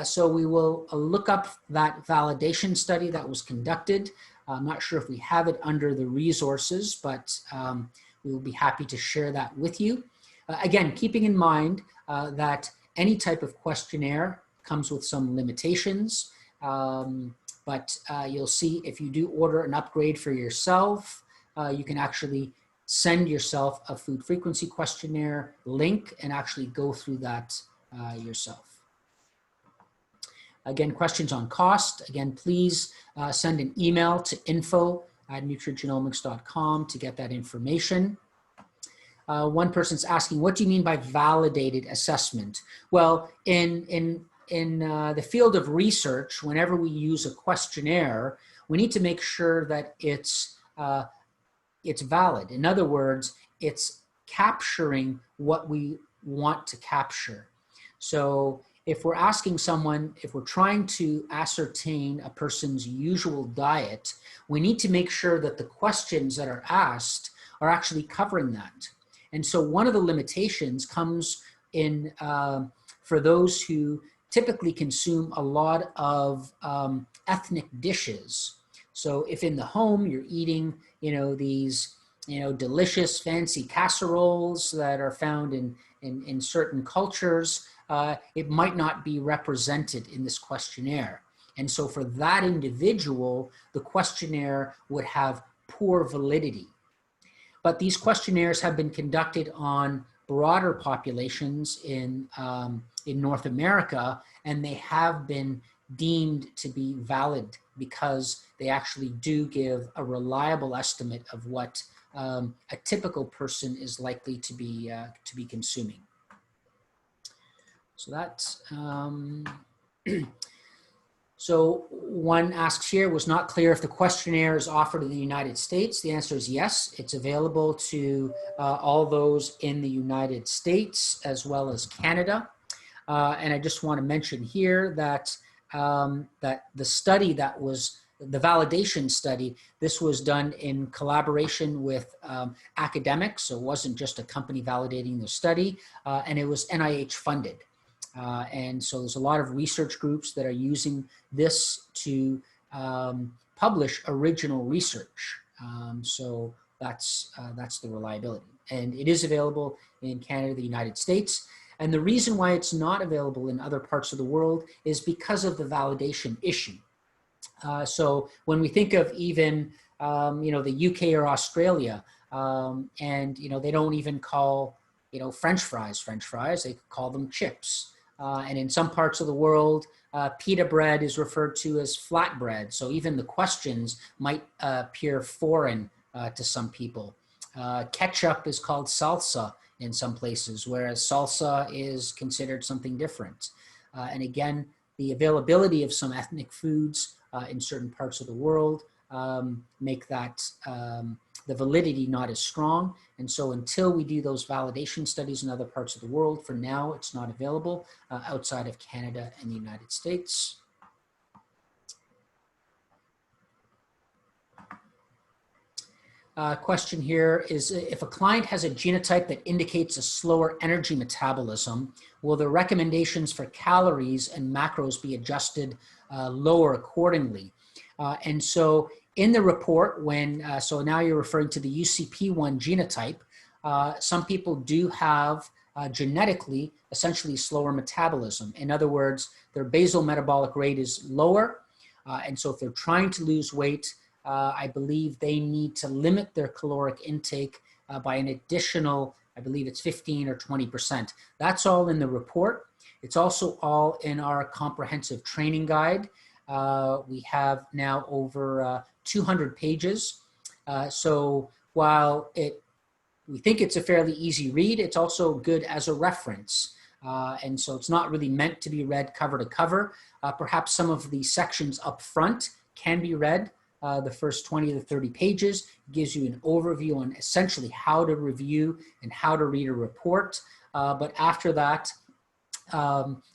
So we will look up that validation study that was conducted. I'm not sure if we have it under the resources, but we will be happy to share that with you. Again, keeping in mind that any type of questionnaire comes with some limitations, but you'll see if you do order an upgrade for yourself, you can actually send yourself a food frequency questionnaire link and actually go through that yourself. Again, questions on cost. Again, please send an email to info@nutrigenomix.com to get that information. One person's asking, what do you mean by validated assessment? Well, in the field of research, whenever we use a questionnaire, we need to make sure that it's valid. In other words, it's capturing what we want to capture. So if we're asking someone, if we're trying to ascertain a person's usual diet, we need to make sure that the questions that are asked are actually covering that. And so one of the limitations comes in for those who typically consume a lot of ethnic dishes. So if in the home you're eating, these, delicious fancy casseroles that are found in certain cultures, it might not be represented in this questionnaire. And so for that individual, the questionnaire would have poor validity. But these questionnaires have been conducted on broader populations in North America, and they have been deemed to be valid because they actually do give a reliable estimate of what a typical person is likely to be consuming. So that's, so one asks here, was not clear if the questionnaire is offered in the United States. The answer is yes. It's available to all those in the United States as well as Canada. And I just want to mention here that, that the study that was, the validation study, this was done in collaboration with academics. So it wasn't just a company validating the study, and it was NIH funded. And so there's a lot of research groups that are using this to publish original research. So that's the reliability. And it is available in Canada, the United States. And the reason why it's not available in other parts of the world is because of the validation issue. So when we think of even, the UK or Australia, and, they don't even call, French fries, they call them chips. And in some parts of the world, pita bread is referred to as flatbread. So even the questions might appear foreign to some people. Ketchup is called salsa in some places, whereas salsa is considered something different. And again, the availability of some ethnic foods in certain parts of the world make that the validity not as strong. And so until we do those validation studies in other parts of the world, for now, it's not available outside of Canada and the United States. Question here is, if a client has a genotype that indicates a slower energy metabolism, will the recommendations for calories and macros be adjusted lower accordingly? And so in the report, when, so now you're referring to the UCP1 genotype, some people do have genetically essentially slower metabolism. In other words, their basal metabolic rate is lower. And so if they're trying to lose weight, I believe they need to limit their caloric intake by an additional, I believe it's 15 or 20%. That's all in the report. It's also all in our comprehensive training guide. We have now over 200 pages. So while we think it's a fairly easy read, it's also good as a reference. And so it's not really meant to be read cover to cover. Perhaps some of the sections up front can be read. The first 20 to 30 pages gives you an overview on essentially how to review and how to read a report. But after that,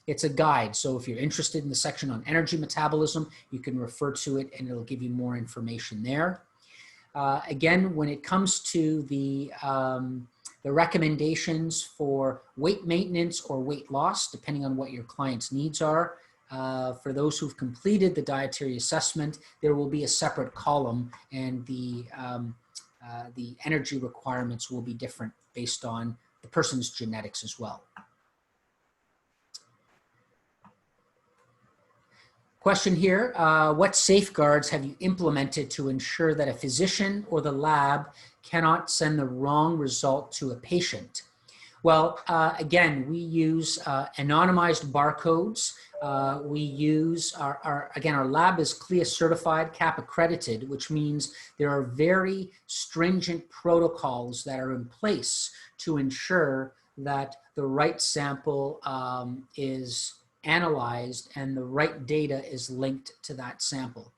it's a guide. So if you're interested in the section on energy metabolism, you can refer to it and it'll give you more information there. Again, when it comes to the recommendations for weight maintenance or weight loss, depending on what your client's needs are, for those who've completed the dietary assessment, there will be a separate column, and the energy requirements will be different based on the person's genetics as well. Question here, what safeguards have you implemented to ensure that a physician or the lab cannot send the wrong result to a patient? Well, again, we use anonymized barcodes. We use our lab is CLIA certified, CAP accredited, which means there are very stringent protocols that are in place to ensure that the right sample is analyzed and the right data is linked to that sample.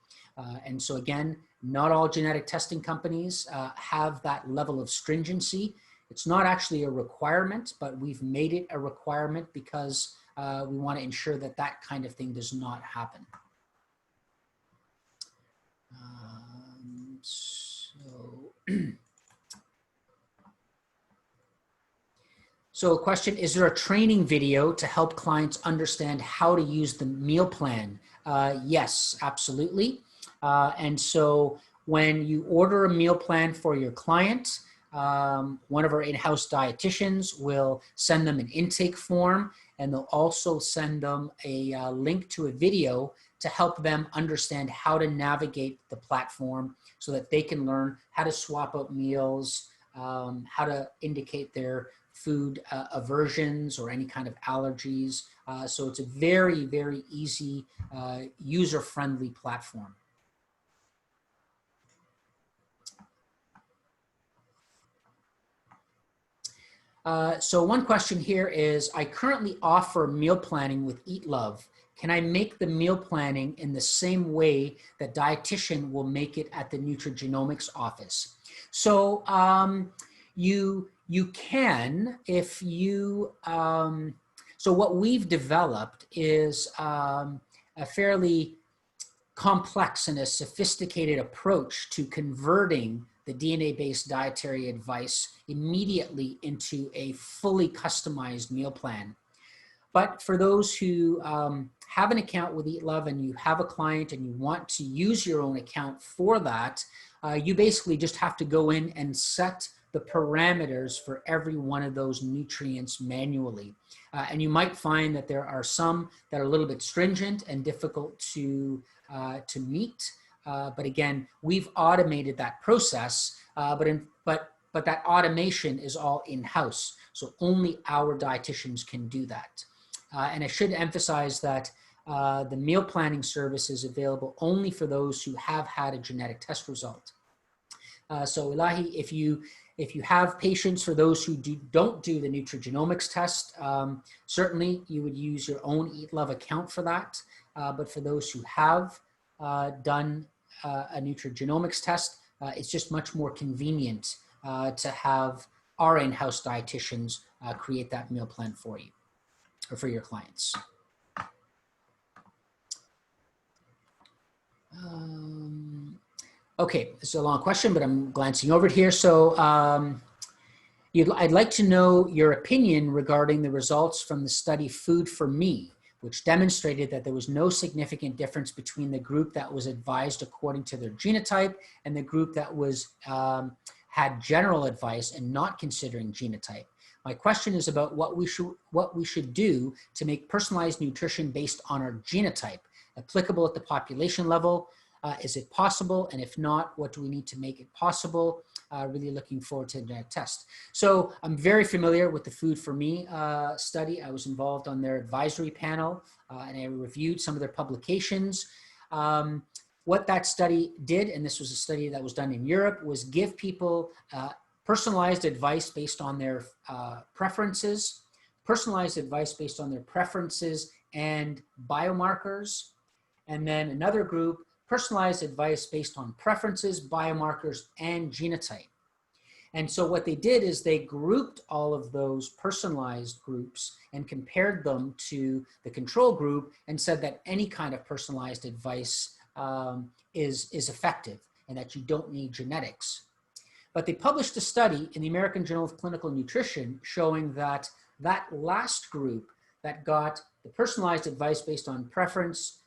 And so again, not all genetic testing companies have that level of stringency. It's not actually a requirement, but we've made it a requirement because we want to ensure that that kind of thing does not happen. So a question, is there a training video to help clients understand how to use the meal plan? Yes, absolutely. And so when you order a meal plan for your client, one of our in-house dietitians will send them an intake form, and they'll also send them a link to a video to help them understand how to navigate the platform so that they can learn how to swap out meals, how to indicate their food aversions or any kind of allergies. So it's a very, very easy, user-friendly platform. So one question here is, I currently offer meal planning with Eat Love. Can I make the meal planning in the same way that dietitian will make it at the Nutrigenomix office? So you can, if you, so what we've developed is a fairly complex and a sophisticated approach to converting the DNA-based dietary advice immediately into a fully customized meal plan. But for those who have an account with Eat Love and you have a client and you want to use your own account for that, you basically just have to go in and set the parameters for every one of those nutrients manually. And you might find that there are some that are a little bit stringent and difficult to meet. But again, we've automated that process, but that automation is all in-house. So only our dietitians can do that. And I should emphasize that the meal planning service is available only for those who have had a genetic test result. So Elahi, if you have patients, for those who don't do the Nutrigenomix test, certainly you would use your own Eat Love account for that. But for those who have done a Nutrigenomix test, it's just much more convenient to have our in-house dietitians create that meal plan for you or for your clients. Okay, this is a long question, but I'm glancing over it here. So I'd like to know your opinion regarding the results from the study Food for Me, which demonstrated that there was no significant difference between the group that was advised according to their genotype and the group that was had general advice and not considering genotype. My question is about what we should do to make personalized nutrition based on our genotype applicable at the population level. Is it possible? And if not, what do we need to make it possible? Really looking forward to the genetic test. So I'm very familiar with the Food for Me study. I was involved on their advisory panel and I reviewed some of their publications. What that study did, and this was a study that was done in Europe, was give people personalized advice based on their preferences, and biomarkers. And then another group, personalized advice based on preferences, biomarkers, and genotype. And so what they did is they grouped all of those personalized groups and compared them to the control group and said that any kind of personalized advice is effective and that you don't need genetics. But they published a study in the American Journal of Clinical Nutrition showing that that last group that got the personalized advice based on preference,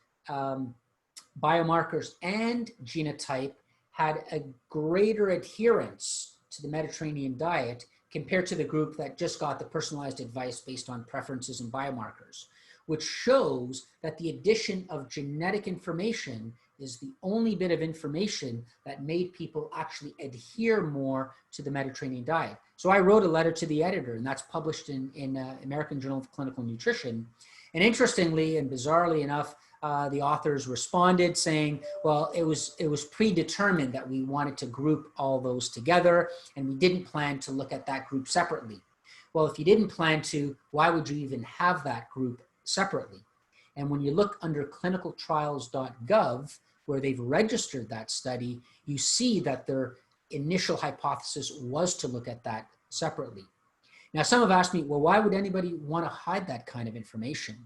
biomarkers, and genotype had a greater adherence to the Mediterranean diet compared to the group that just got the personalized advice based on preferences and biomarkers, which shows that the addition of genetic information is the only bit of information that made people actually adhere more to the Mediterranean diet. So I wrote a letter to the editor, and that's published in American Journal of Clinical Nutrition. And interestingly and bizarrely enough, the authors responded saying, well, it was predetermined that we wanted to group all those together, and we didn't plan to look at that group separately. Well, if you didn't plan to, why would you even have that group separately? And when you look under clinicaltrials.gov, where they've registered that study, you see that their initial hypothesis was to look at that separately. Now, some have asked me, well, why would anybody want to hide that kind of information?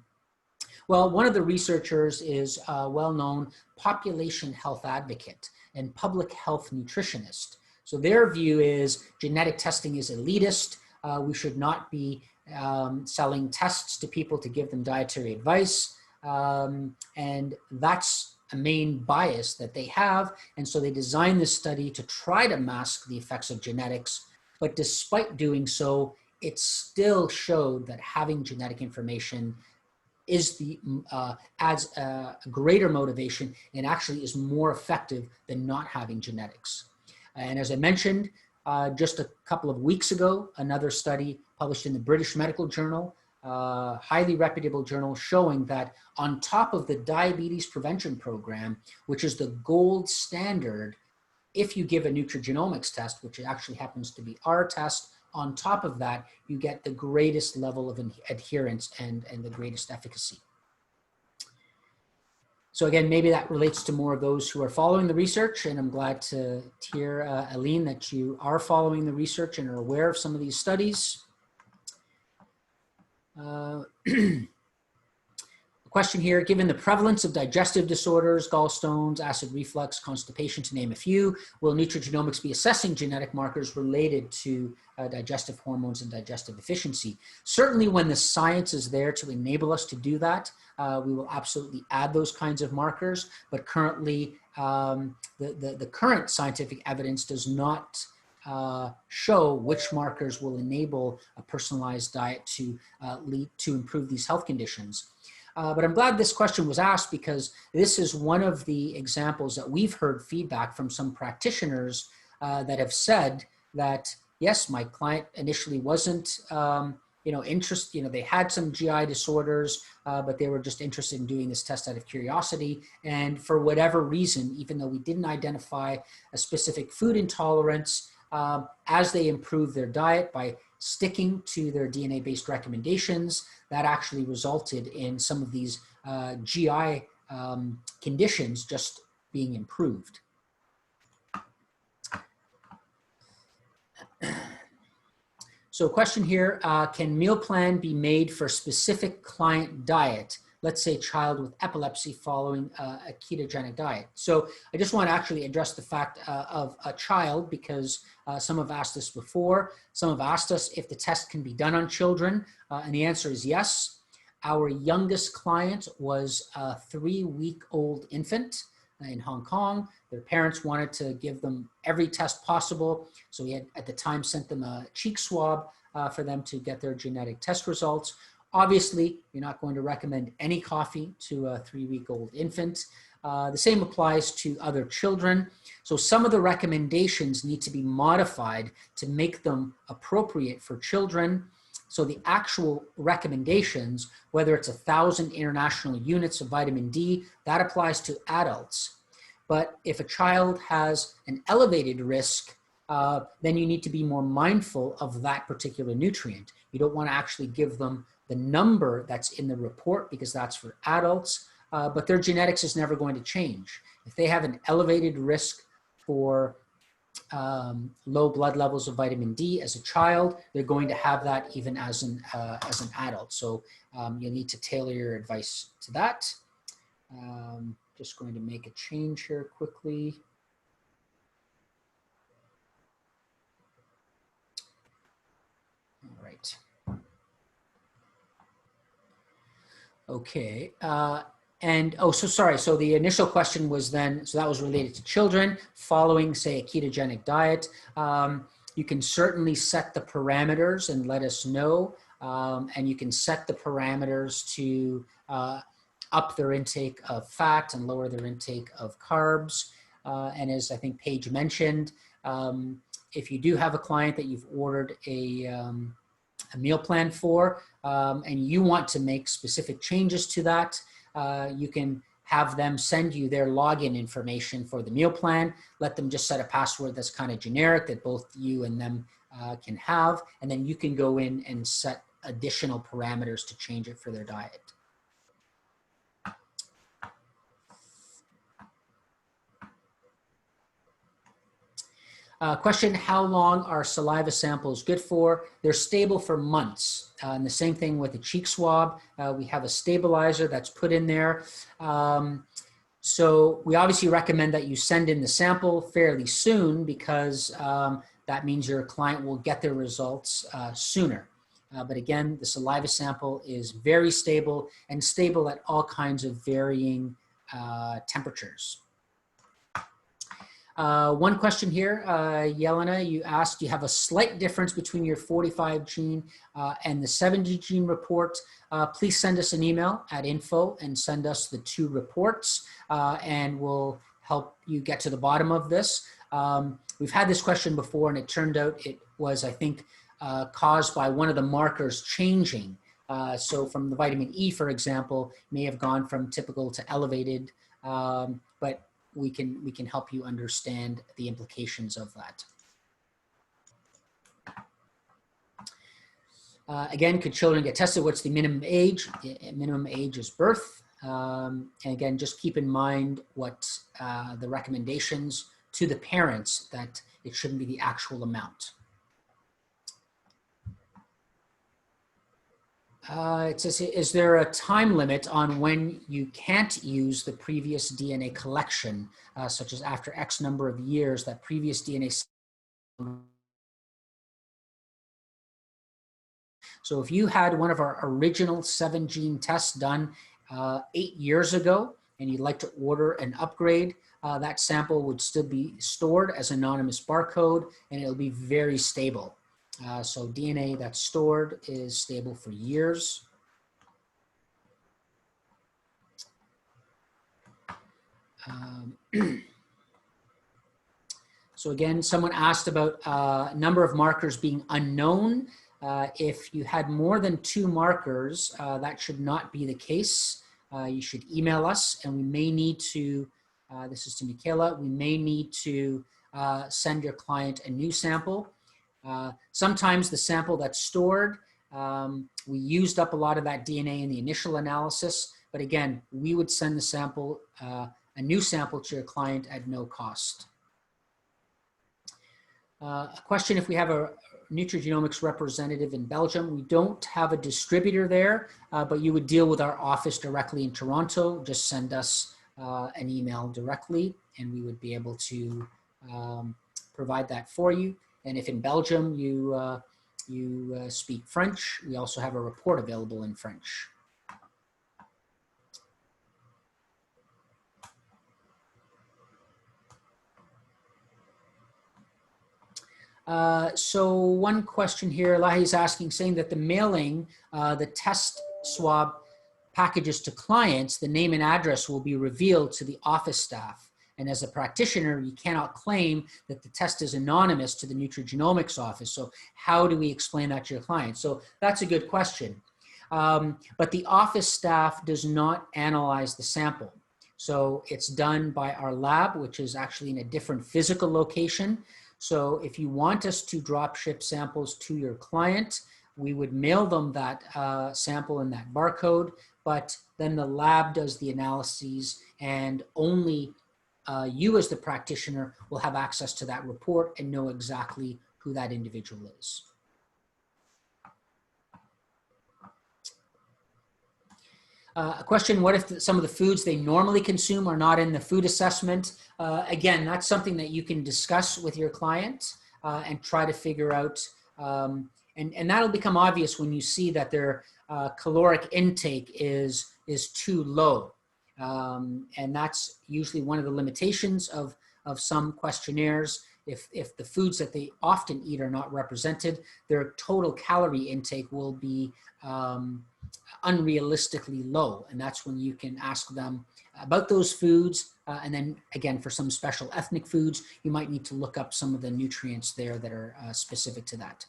Well, one of the researchers is a well-known population health advocate and public health nutritionist. So their view is genetic testing is elitist. We should not be selling tests to people to give them dietary advice. And that's a main bias that they have. And so they designed this study to try to mask the effects of genetics. But despite doing so, it still showed that having genetic information is adds a greater motivation and actually is more effective than not having genetics. And as I mentioned, just a couple of weeks ago, another study published in the British Medical Journal, highly reputable journal, showing that on top of the diabetes prevention program, which is the gold standard, if you give a Nutrigenomix test, which actually happens to be our test on top of that, you get the greatest level of adherence and the greatest efficacy. So again, maybe that relates to more of those who are following the research, and I'm glad to hear, Aline, that you are following the research and are aware of some of these studies. Question here, given the prevalence of digestive disorders, gallstones, acid reflux, constipation, to name a few, will Nutrigenomix be assessing genetic markers related to digestive hormones and digestive efficiency? Certainly when the science is there to enable us to do that, we will absolutely add those kinds of markers, but currently the current scientific evidence does not show which markers will enable a personalized diet to lead to improve these health conditions. But I'm glad this question was asked, because this is one of the examples that we've heard feedback from some practitioners that have said that, yes, my client initially wasn't, interested, they had some GI disorders, but they were just interested in doing this test out of curiosity. And for whatever reason, even though we didn't identify a specific food intolerance, as they improved their diet by sticking to their DNA-based recommendations, that actually resulted in some of these GI conditions just being improved. So a question here, can meal plan be made for specific client diet? Let's say child with epilepsy following a ketogenic diet. So I just want to actually address the fact of a child, because some have asked this before. Some have asked us if the test can be done on children, and the answer is yes. Our youngest client was a 3-week-old infant in Hong Kong. Their parents wanted to give them every test possible. So we had at the time sent them a cheek swab for them to get their genetic test results. Obviously, you're not going to recommend any coffee to a 3-week-old infant. The same applies to other children. So some of the recommendations need to be modified to make them appropriate for children. So the actual recommendations, whether it's 1,000 international units of vitamin D, that applies to adults. But if a child has an elevated risk, then you need to be more mindful of that particular nutrient. You don't want to actually give them the number that's in the report, because that's for adults, but their genetics is never going to change. If they have an elevated risk for low blood levels of vitamin D as a child, they're going to have that even as an adult. So you'll need to tailor your advice to that. Just going to make a change here quickly. All right. Okay. So the initial question was then, so that was related to children following, say, a ketogenic diet. You can certainly set the parameters and let us know, and you can set the parameters to up their intake of fat and lower their intake of carbs. And as I think Paige mentioned, if you do have a client that you've ordered a meal plan for, and you want to make specific changes to that, you can have them send you their login information for the meal plan. Let them just set a password that's kind of generic that both you and them can have, and then you can go in and set additional parameters to change it for their diet. Question, how long are saliva samples good for? They're stable for months. And the same thing with the cheek swab. We have a stabilizer that's put in there. So we obviously recommend that you send in the sample fairly soon, because that means your client will get their results sooner. But again, the saliva sample is very stable and stable at all kinds of varying temperatures. One question here, Yelena, you asked, you have a slight difference between your 45 gene and the 70 gene report. Please send us an email at info and send us the 2 reports, and we'll help you get to the bottom of this. We've had this question before, and it turned out it was, I think, caused by one of the markers changing. So from the vitamin E, for example, may have gone from typical to elevated, but we can help you understand the implications of that. Again, could children get tested? What's the minimum age? Minimum age is birth. And again, just keep in mind what the recommendations to the parents, that it shouldn't be the actual amount. It says, is there a time limit on when you can't use the previous DNA collection, such as after X number of years, that previous DNA? So if you had one of our original 7-gene tests done 8 years ago, and you'd like to order an upgrade, that sample would still be stored as anonymous barcode, and it'll be very stable. So DNA that's stored is stable for years. So again, someone asked about number of markers being unknown. If you had more than 2 markers, that should not be the case. You should email us, and we may need to, this is to Michaela, we may need to send your client a new sample. Sometimes the sample that's stored, we used up a lot of that DNA in the initial analysis, but again, we would send the sample, a new sample to your client at no cost. A question, if we have a Nutrigenomix representative in Belgium. We don't have a distributor there, but you would deal with our office directly in Toronto. Just send us an email directly, and we would be able to provide that for you. And if in Belgium you speak French, we also have a report available in French. So one question here, Lahi is asking, saying that the mailing, the test swab packages to clients, the name and address will be revealed to the office staff. And as a practitioner, you cannot claim that the test is anonymous to the Nutrigenomix office. So how do we explain that to your client? So that's a good question. But the office staff does not analyze the sample. So it's done by our lab, which is actually in a different physical location. So if you want us to drop ship samples to your client, we would mail them that sample and that barcode, but then the lab does the analyses, and only you as the practitioner will have access to that report and know exactly who that individual is. A question, what if some of the foods they normally consume are not in the food assessment? Again, that's something that you can discuss with your client and try to figure out, and that'll become obvious when you see that their caloric intake is too low. And that's usually one of the limitations of some questionnaires. If the foods that they often eat are not represented, their total calorie intake will be unrealistically low. And that's when you can ask them about those foods. And then again, for some special ethnic foods, you might need to look up some of the nutrients there that are specific to that.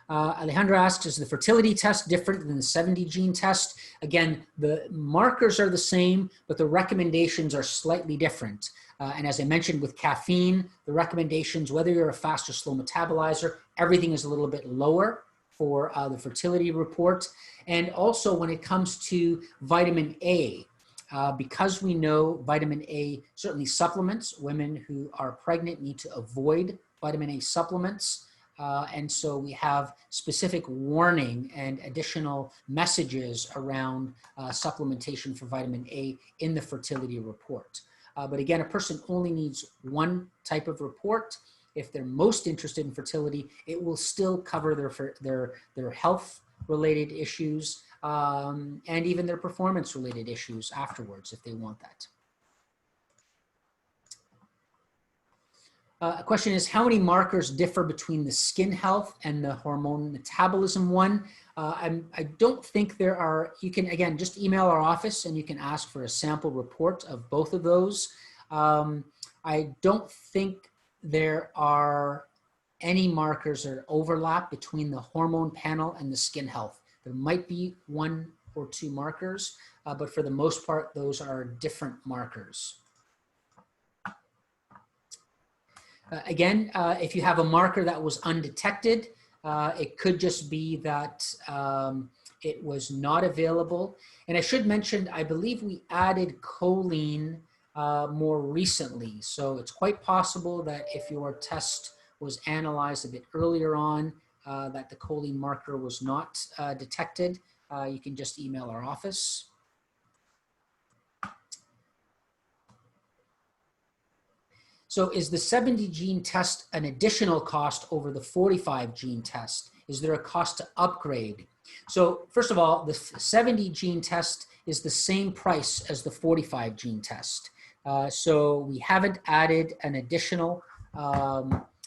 Alejandra asks, is the fertility test different than the 70-gene test? Again, the markers are the same, but the recommendations are slightly different. And as I mentioned with caffeine, the recommendations, whether you're a fast or slow metabolizer, everything is a little bit lower for the fertility report. And also when it comes to vitamin A, because we know vitamin A, certainly supplements, women who are pregnant need to avoid vitamin A supplements. And so we have specific warning and additional messages around supplementation for vitamin A in the fertility report. But again, a person only needs one type of report. If they're most interested in fertility, it will still cover their health-related issues and even their performance-related issues afterwards if they want that. A question is, how many markers differ between the skin health and the hormone metabolism one? I don't think there are. You can, again, just email our office and you can ask for a sample report of both of those. I don't think there are any markers that overlap between the hormone panel and the skin health. There might be 1 or 2 markers, but for the most part, those are different markers. Again, if you have a marker that was undetected, It could just be that it was not available. And I should mention, I believe we added choline more recently. So it's quite possible that if your test was analyzed a bit earlier on, that the choline marker was not detected. You can just email our office. So is the 70 gene test an additional cost over the 45 gene test? Is there a cost to upgrade? So first of all, the 70 gene test is the same price as the 45 gene test. So we haven't added an additional,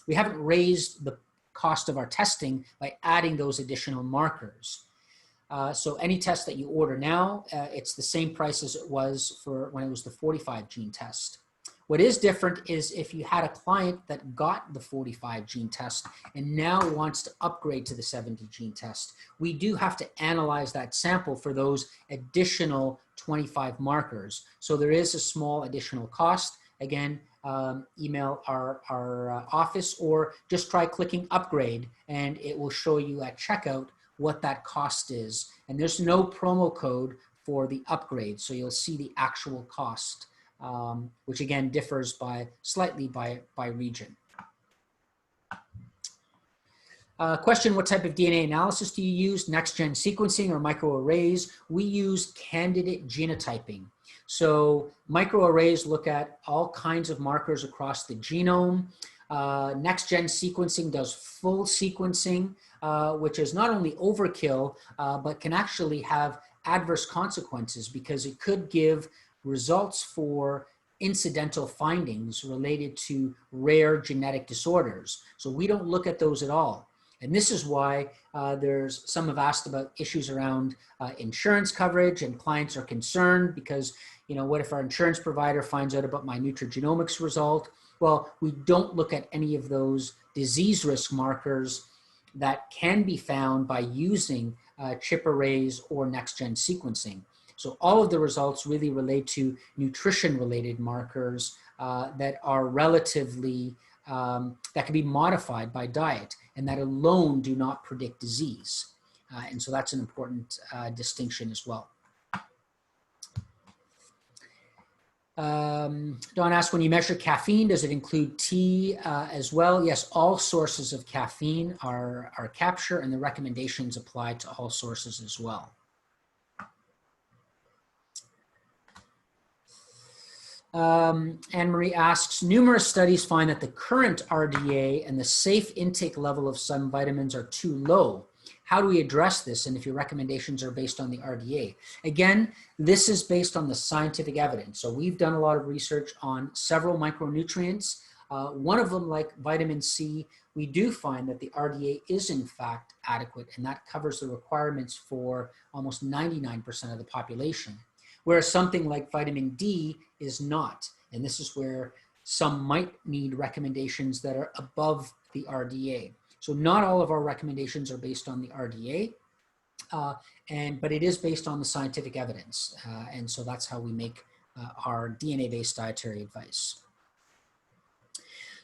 we haven't raised the cost of our testing by adding those additional markers. So any test that you order now, it's the same price as it was for when it was the 45 gene test. What is different is if you had a client that got the 45 gene test and now wants to upgrade to the 70 gene test, we do have to analyze that sample for those additional 25 markers. So there is a small additional cost. Again, email our office or just try clicking upgrade and it will show you at checkout what that cost is. And there's no promo code for the upgrade, so you'll see the actual cost. Which again differs slightly by region. Question, what type of DNA analysis do you use? Next-gen sequencing or microarrays? We use candidate genotyping. So microarrays look at all kinds of markers across the genome. Next-gen sequencing does full sequencing, which is not only overkill, but can actually have adverse consequences because it could give results for incidental findings related to rare genetic disorders. So we don't look at those at all. And this is why some have asked about issues around insurance coverage, and clients are concerned because, you know, what if our insurance provider finds out about my Nutrigenomix result? Well, we don't look at any of those disease risk markers that can be found by using chip arrays or next-gen sequencing. So all of the results really relate to nutrition-related markers that are relatively, that can be modified by diet and that alone do not predict disease. And so that's an important distinction as well. Don asks, when you measure caffeine, does it include tea as well? Yes, all sources of caffeine are captured and the recommendations apply to all sources as well. Anne-Marie asks, numerous studies find that the current RDA and the safe intake level of some vitamins are too low. How do we address this? And if your recommendations are based on the RDA? Again, this is based on the scientific evidence. So we've done a lot of research on several micronutrients. One of them, like vitamin C, we do find that the RDA is in fact adequate, and that covers the requirements for almost 99% of the population. Whereas something like vitamin D is not. And this is where some might need recommendations that are above the RDA. So not all of our recommendations are based on the RDA, but it is based on the scientific evidence. And so that's how we make our DNA-based dietary advice.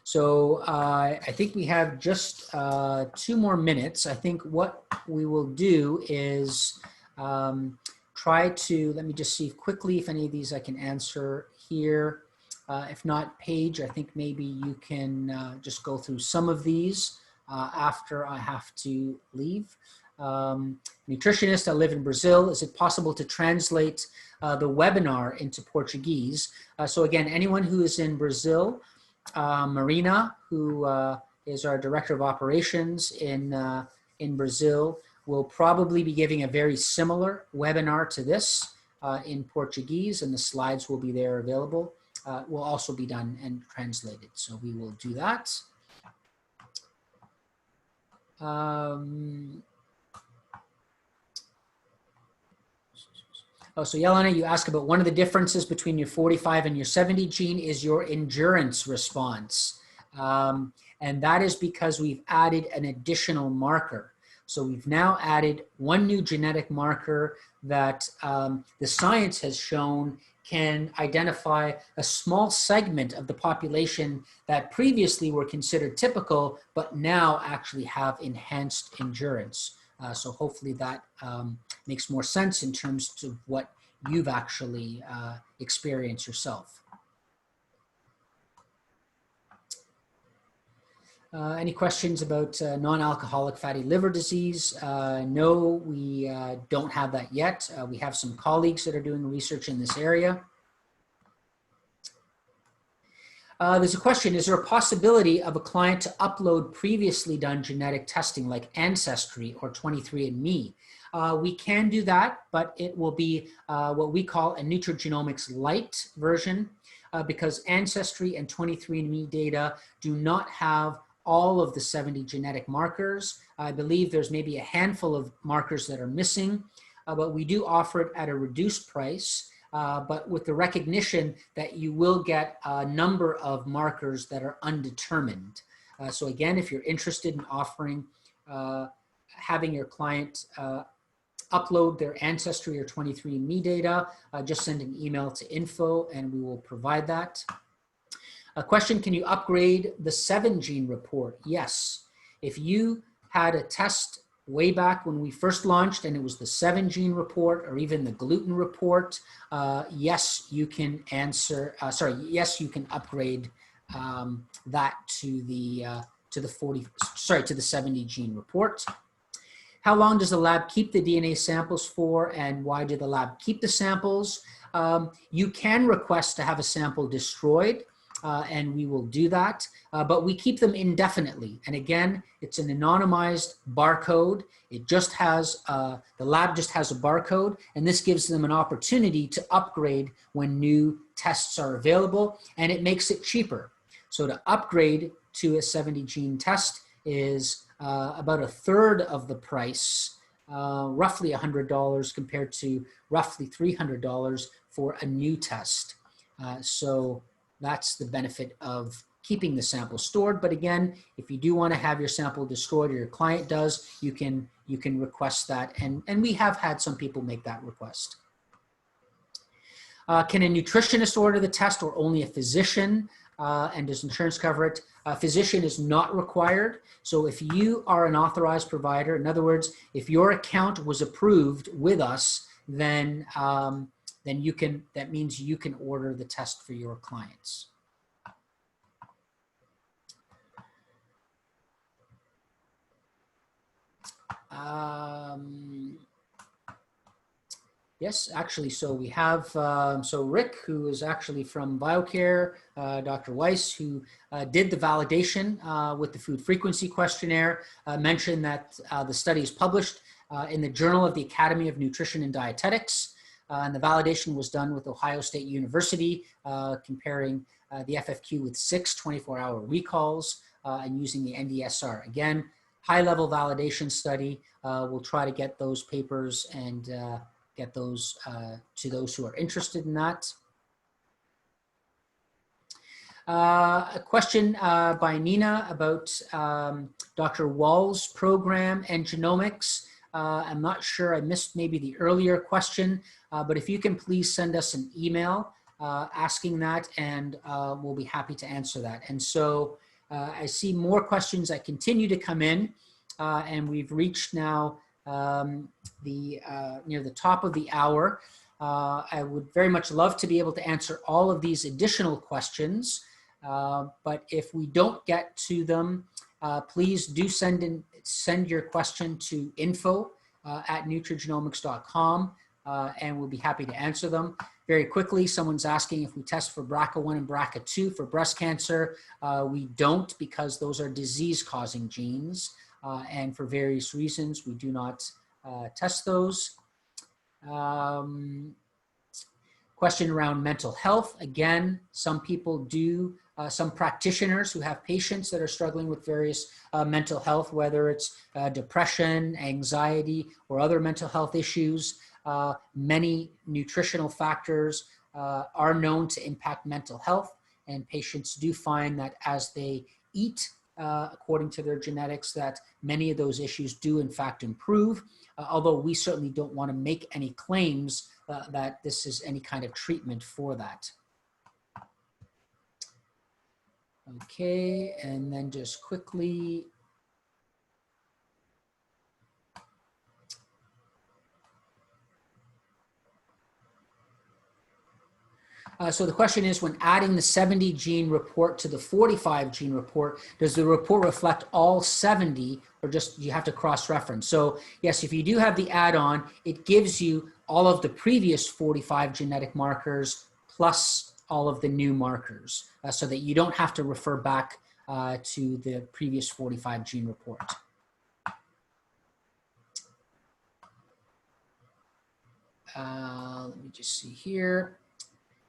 So I think we have just 2 more minutes. I think what we will do is try to, let me just see quickly if any of these I can answer here. If not, Paige, I think maybe you can just go through some of these after I have to leave. Nutritionist, I live in Brazil. Is it possible to translate the webinar into Portuguese? So again, anyone who is in Brazil, Marina, who is our Director of Operations in Brazil, will probably be giving a very similar webinar to this in Portuguese, and the slides will be there available. Will also be done and translated. So we will do that. Oh, so Yelena, you ask about one of the differences between your 45 and your 70 gene is your endurance response. And that is because we've added an additional marker. So we've now added one new genetic marker that the science has shown can identify a small segment of the population that previously were considered typical, but now actually have enhanced endurance. So hopefully that makes more sense in terms of what you've actually experienced yourself. Any questions about non-alcoholic fatty liver disease? No, we don't have that yet. We have some colleagues that are doing research in this area. There's a question, is there a possibility of a client to upload previously done genetic testing like Ancestry or 23andMe? We can do that, but it will be what we call a Nutrigenomix light version because Ancestry and 23andMe data do not have all of the 70 genetic markers. I believe there's maybe a handful of markers that are missing, but we do offer it at a reduced price. But with the recognition that you will get a number of markers that are undetermined. So again, if you're interested in offering, having your client upload their Ancestry or 23andMe data, just send an email to info and we will provide that. A question, can you upgrade the 7 gene report? Yes. If you had a test way back when we first launched and it was the 7 gene report or even the gluten report, yes, you can yes, you can upgrade that to the 70 gene report. How long does the lab keep the DNA samples for, and why did the lab keep the samples? You can request to have a sample destroyed, and we will do that, but we keep them indefinitely. And again, it's an anonymized barcode. It just has, the lab just has a barcode, and this gives them an opportunity to upgrade when new tests are available, and it makes it cheaper. So to upgrade to a 70 gene test is about 1/3 of the price, roughly $100 compared to roughly $300 for a new test. So that's the benefit of keeping the sample stored. But again, if you do want to have your sample destroyed or your client does, you can request that. And we have had some people make that request. Can a nutritionist order the test or only a physician? And does insurance cover it? A physician is not required. So if you are an authorized provider, in other words, if your account was approved with us, then you can, that means you can order the test for your clients. Yes, actually, so we have, so Rick, who is actually from BioCare, Dr. Weiss, who did the validation with the food frequency questionnaire, mentioned that the study is published in the Journal of the Academy of Nutrition and Dietetics. And the validation was done with Ohio State University, comparing the FFQ with 6 24-hour recalls and using the NDSR. Again, high-level validation study. We'll try to get those papers and get those to those who are interested in that. A question by Nina about Dr. Wall's program and genomics. I'm not sure, I missed maybe the earlier question, but if you can please send us an email asking that, and we'll be happy to answer that. And so I see more questions that continue to come in, and we've reached now near the top of the hour. I would very much love to be able to answer all of these additional questions, but if we don't get to them, please do send your question to info@nutrigenomix.com, and we'll be happy to answer them. Very quickly, someone's asking if we test for BRCA1 and BRCA2 for breast cancer. We don't, because those are disease-causing genes, and for various reasons, we do not test those. Question around mental health. Again, some people do, some practitioners who have patients that are struggling with various mental health, whether it's depression, anxiety, or other mental health issues. Many nutritional factors are known to impact mental health, and patients do find that as they eat according to their genetics, that many of those issues do in fact improve, although we certainly don't want to make any claims that this is any kind of treatment for that. Okay, and then just quickly, so the question is, when adding the 70 gene report to the 45 gene report, does the report reflect all 70 or just you have to cross-reference? So yes, if you do have the add-on, it gives you all of the previous 45 genetic markers plus all of the new markers so that you don't have to refer back to the previous 45 gene report. Let me just see here.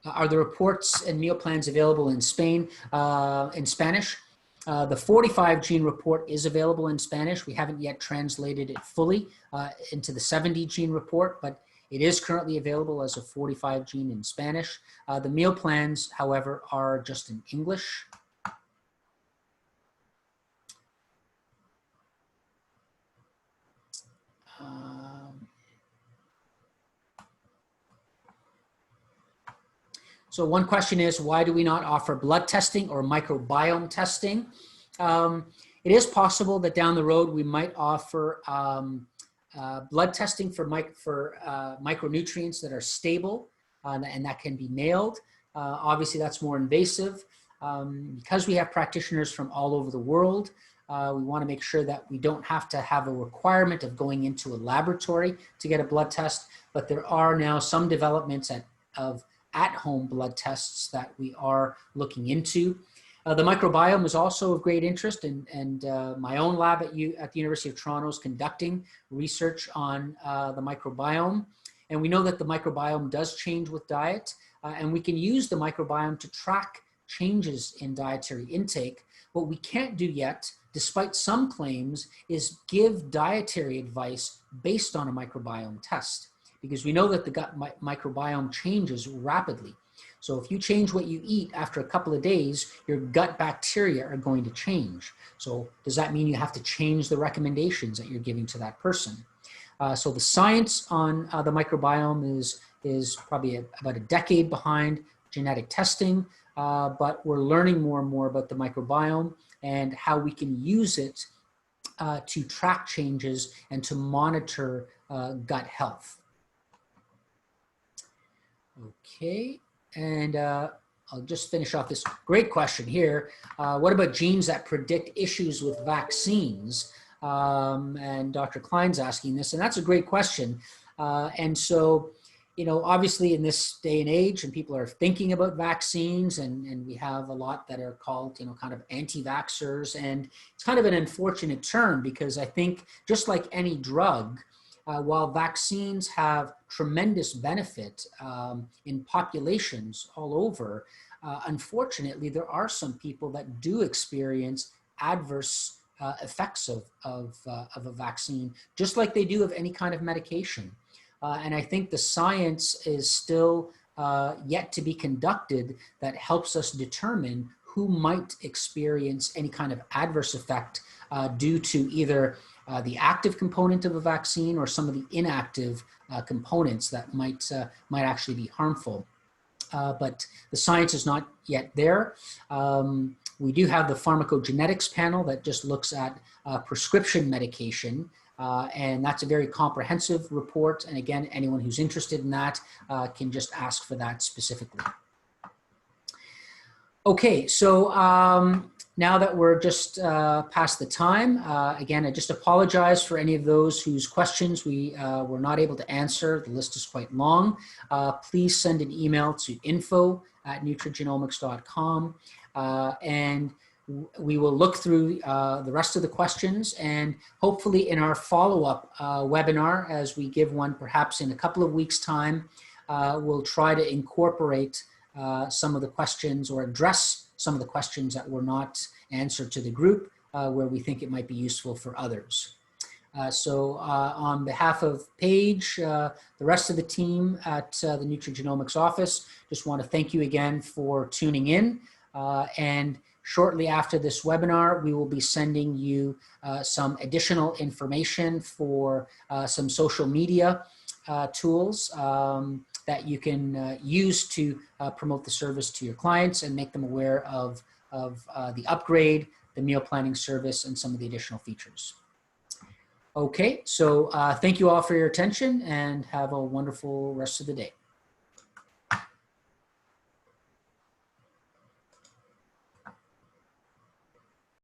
Are the reports and meal plans available in Spain, in Spanish? The 45 gene report is available in Spanish. We haven't yet translated it fully into the 70 gene report, but it is currently available as a 45 gene in Spanish. The meal plans, however, are just in English. So one question is, why do we not offer blood testing or microbiome testing? It is possible that down the road we might offer blood testing for micronutrients that are stable and that can be mailed. Obviously, that's more invasive. Because we have practitioners from all over the world, we want to make sure that we don't have to have a requirement of going into a laboratory to get a blood test, but there are now some developments of at-home blood tests that we are looking into. The microbiome is also of great interest, and my own lab at the University of Toronto is conducting research on the microbiome. And we know that the microbiome does change with diet, and we can use the microbiome to track changes in dietary intake. What we can't do yet, despite some claims, is give dietary advice based on a microbiome test, because we know that the gut microbiome changes rapidly. So if you change what you eat after a couple of days, your gut bacteria are going to change. So does that mean you have to change the recommendations that you're giving to that person? So the science on the microbiome is probably about a decade behind genetic testing, but we're learning more and more about the microbiome and how we can use it to track changes and to monitor gut health. Okay, and I'll just finish off this great question here. What about genes that predict issues with vaccines? And Dr. Klein's asking this, and that's a great question. And so, you know, obviously in this day and age, and people are thinking about vaccines, and we have a lot that are called, you know, kind of anti-vaxxers, and it's kind of an unfortunate term because I think just like any drug, while vaccines have tremendous benefit in populations all over, unfortunately, there are some people that do experience adverse effects of a vaccine, just like they do of any kind of medication. And I think the science is still yet to be conducted that helps us determine who might experience any kind of adverse effect due to either the active component of a vaccine or some of the inactive components that might actually be harmful. But the science is not yet there. We do have the pharmacogenetics panel that just looks at prescription medication, and that's a very comprehensive report. And again, anyone who's interested in that can just ask for that specifically. Okay, so now that we're just past the time, again, I just apologize for any of those whose questions we were not able to answer. The list is quite long. Please send an email to info@nutrigenomix.com, and we will look through the rest of the questions, and hopefully in our follow-up webinar, as we give one perhaps in a couple of weeks' time, we'll try to incorporate some of the questions or address some of the questions that were not answered to the group where we think it might be useful for others. So on behalf of Paige, the rest of the team at the Nutrigenomix office, just want to thank you again for tuning in and shortly after this webinar, we will be sending you some additional information for some social media tools that you can use to promote the service to your clients and make them aware of the upgrade, the meal planning service, and some of the additional features. Okay, so thank you all for your attention and have a wonderful rest of the day.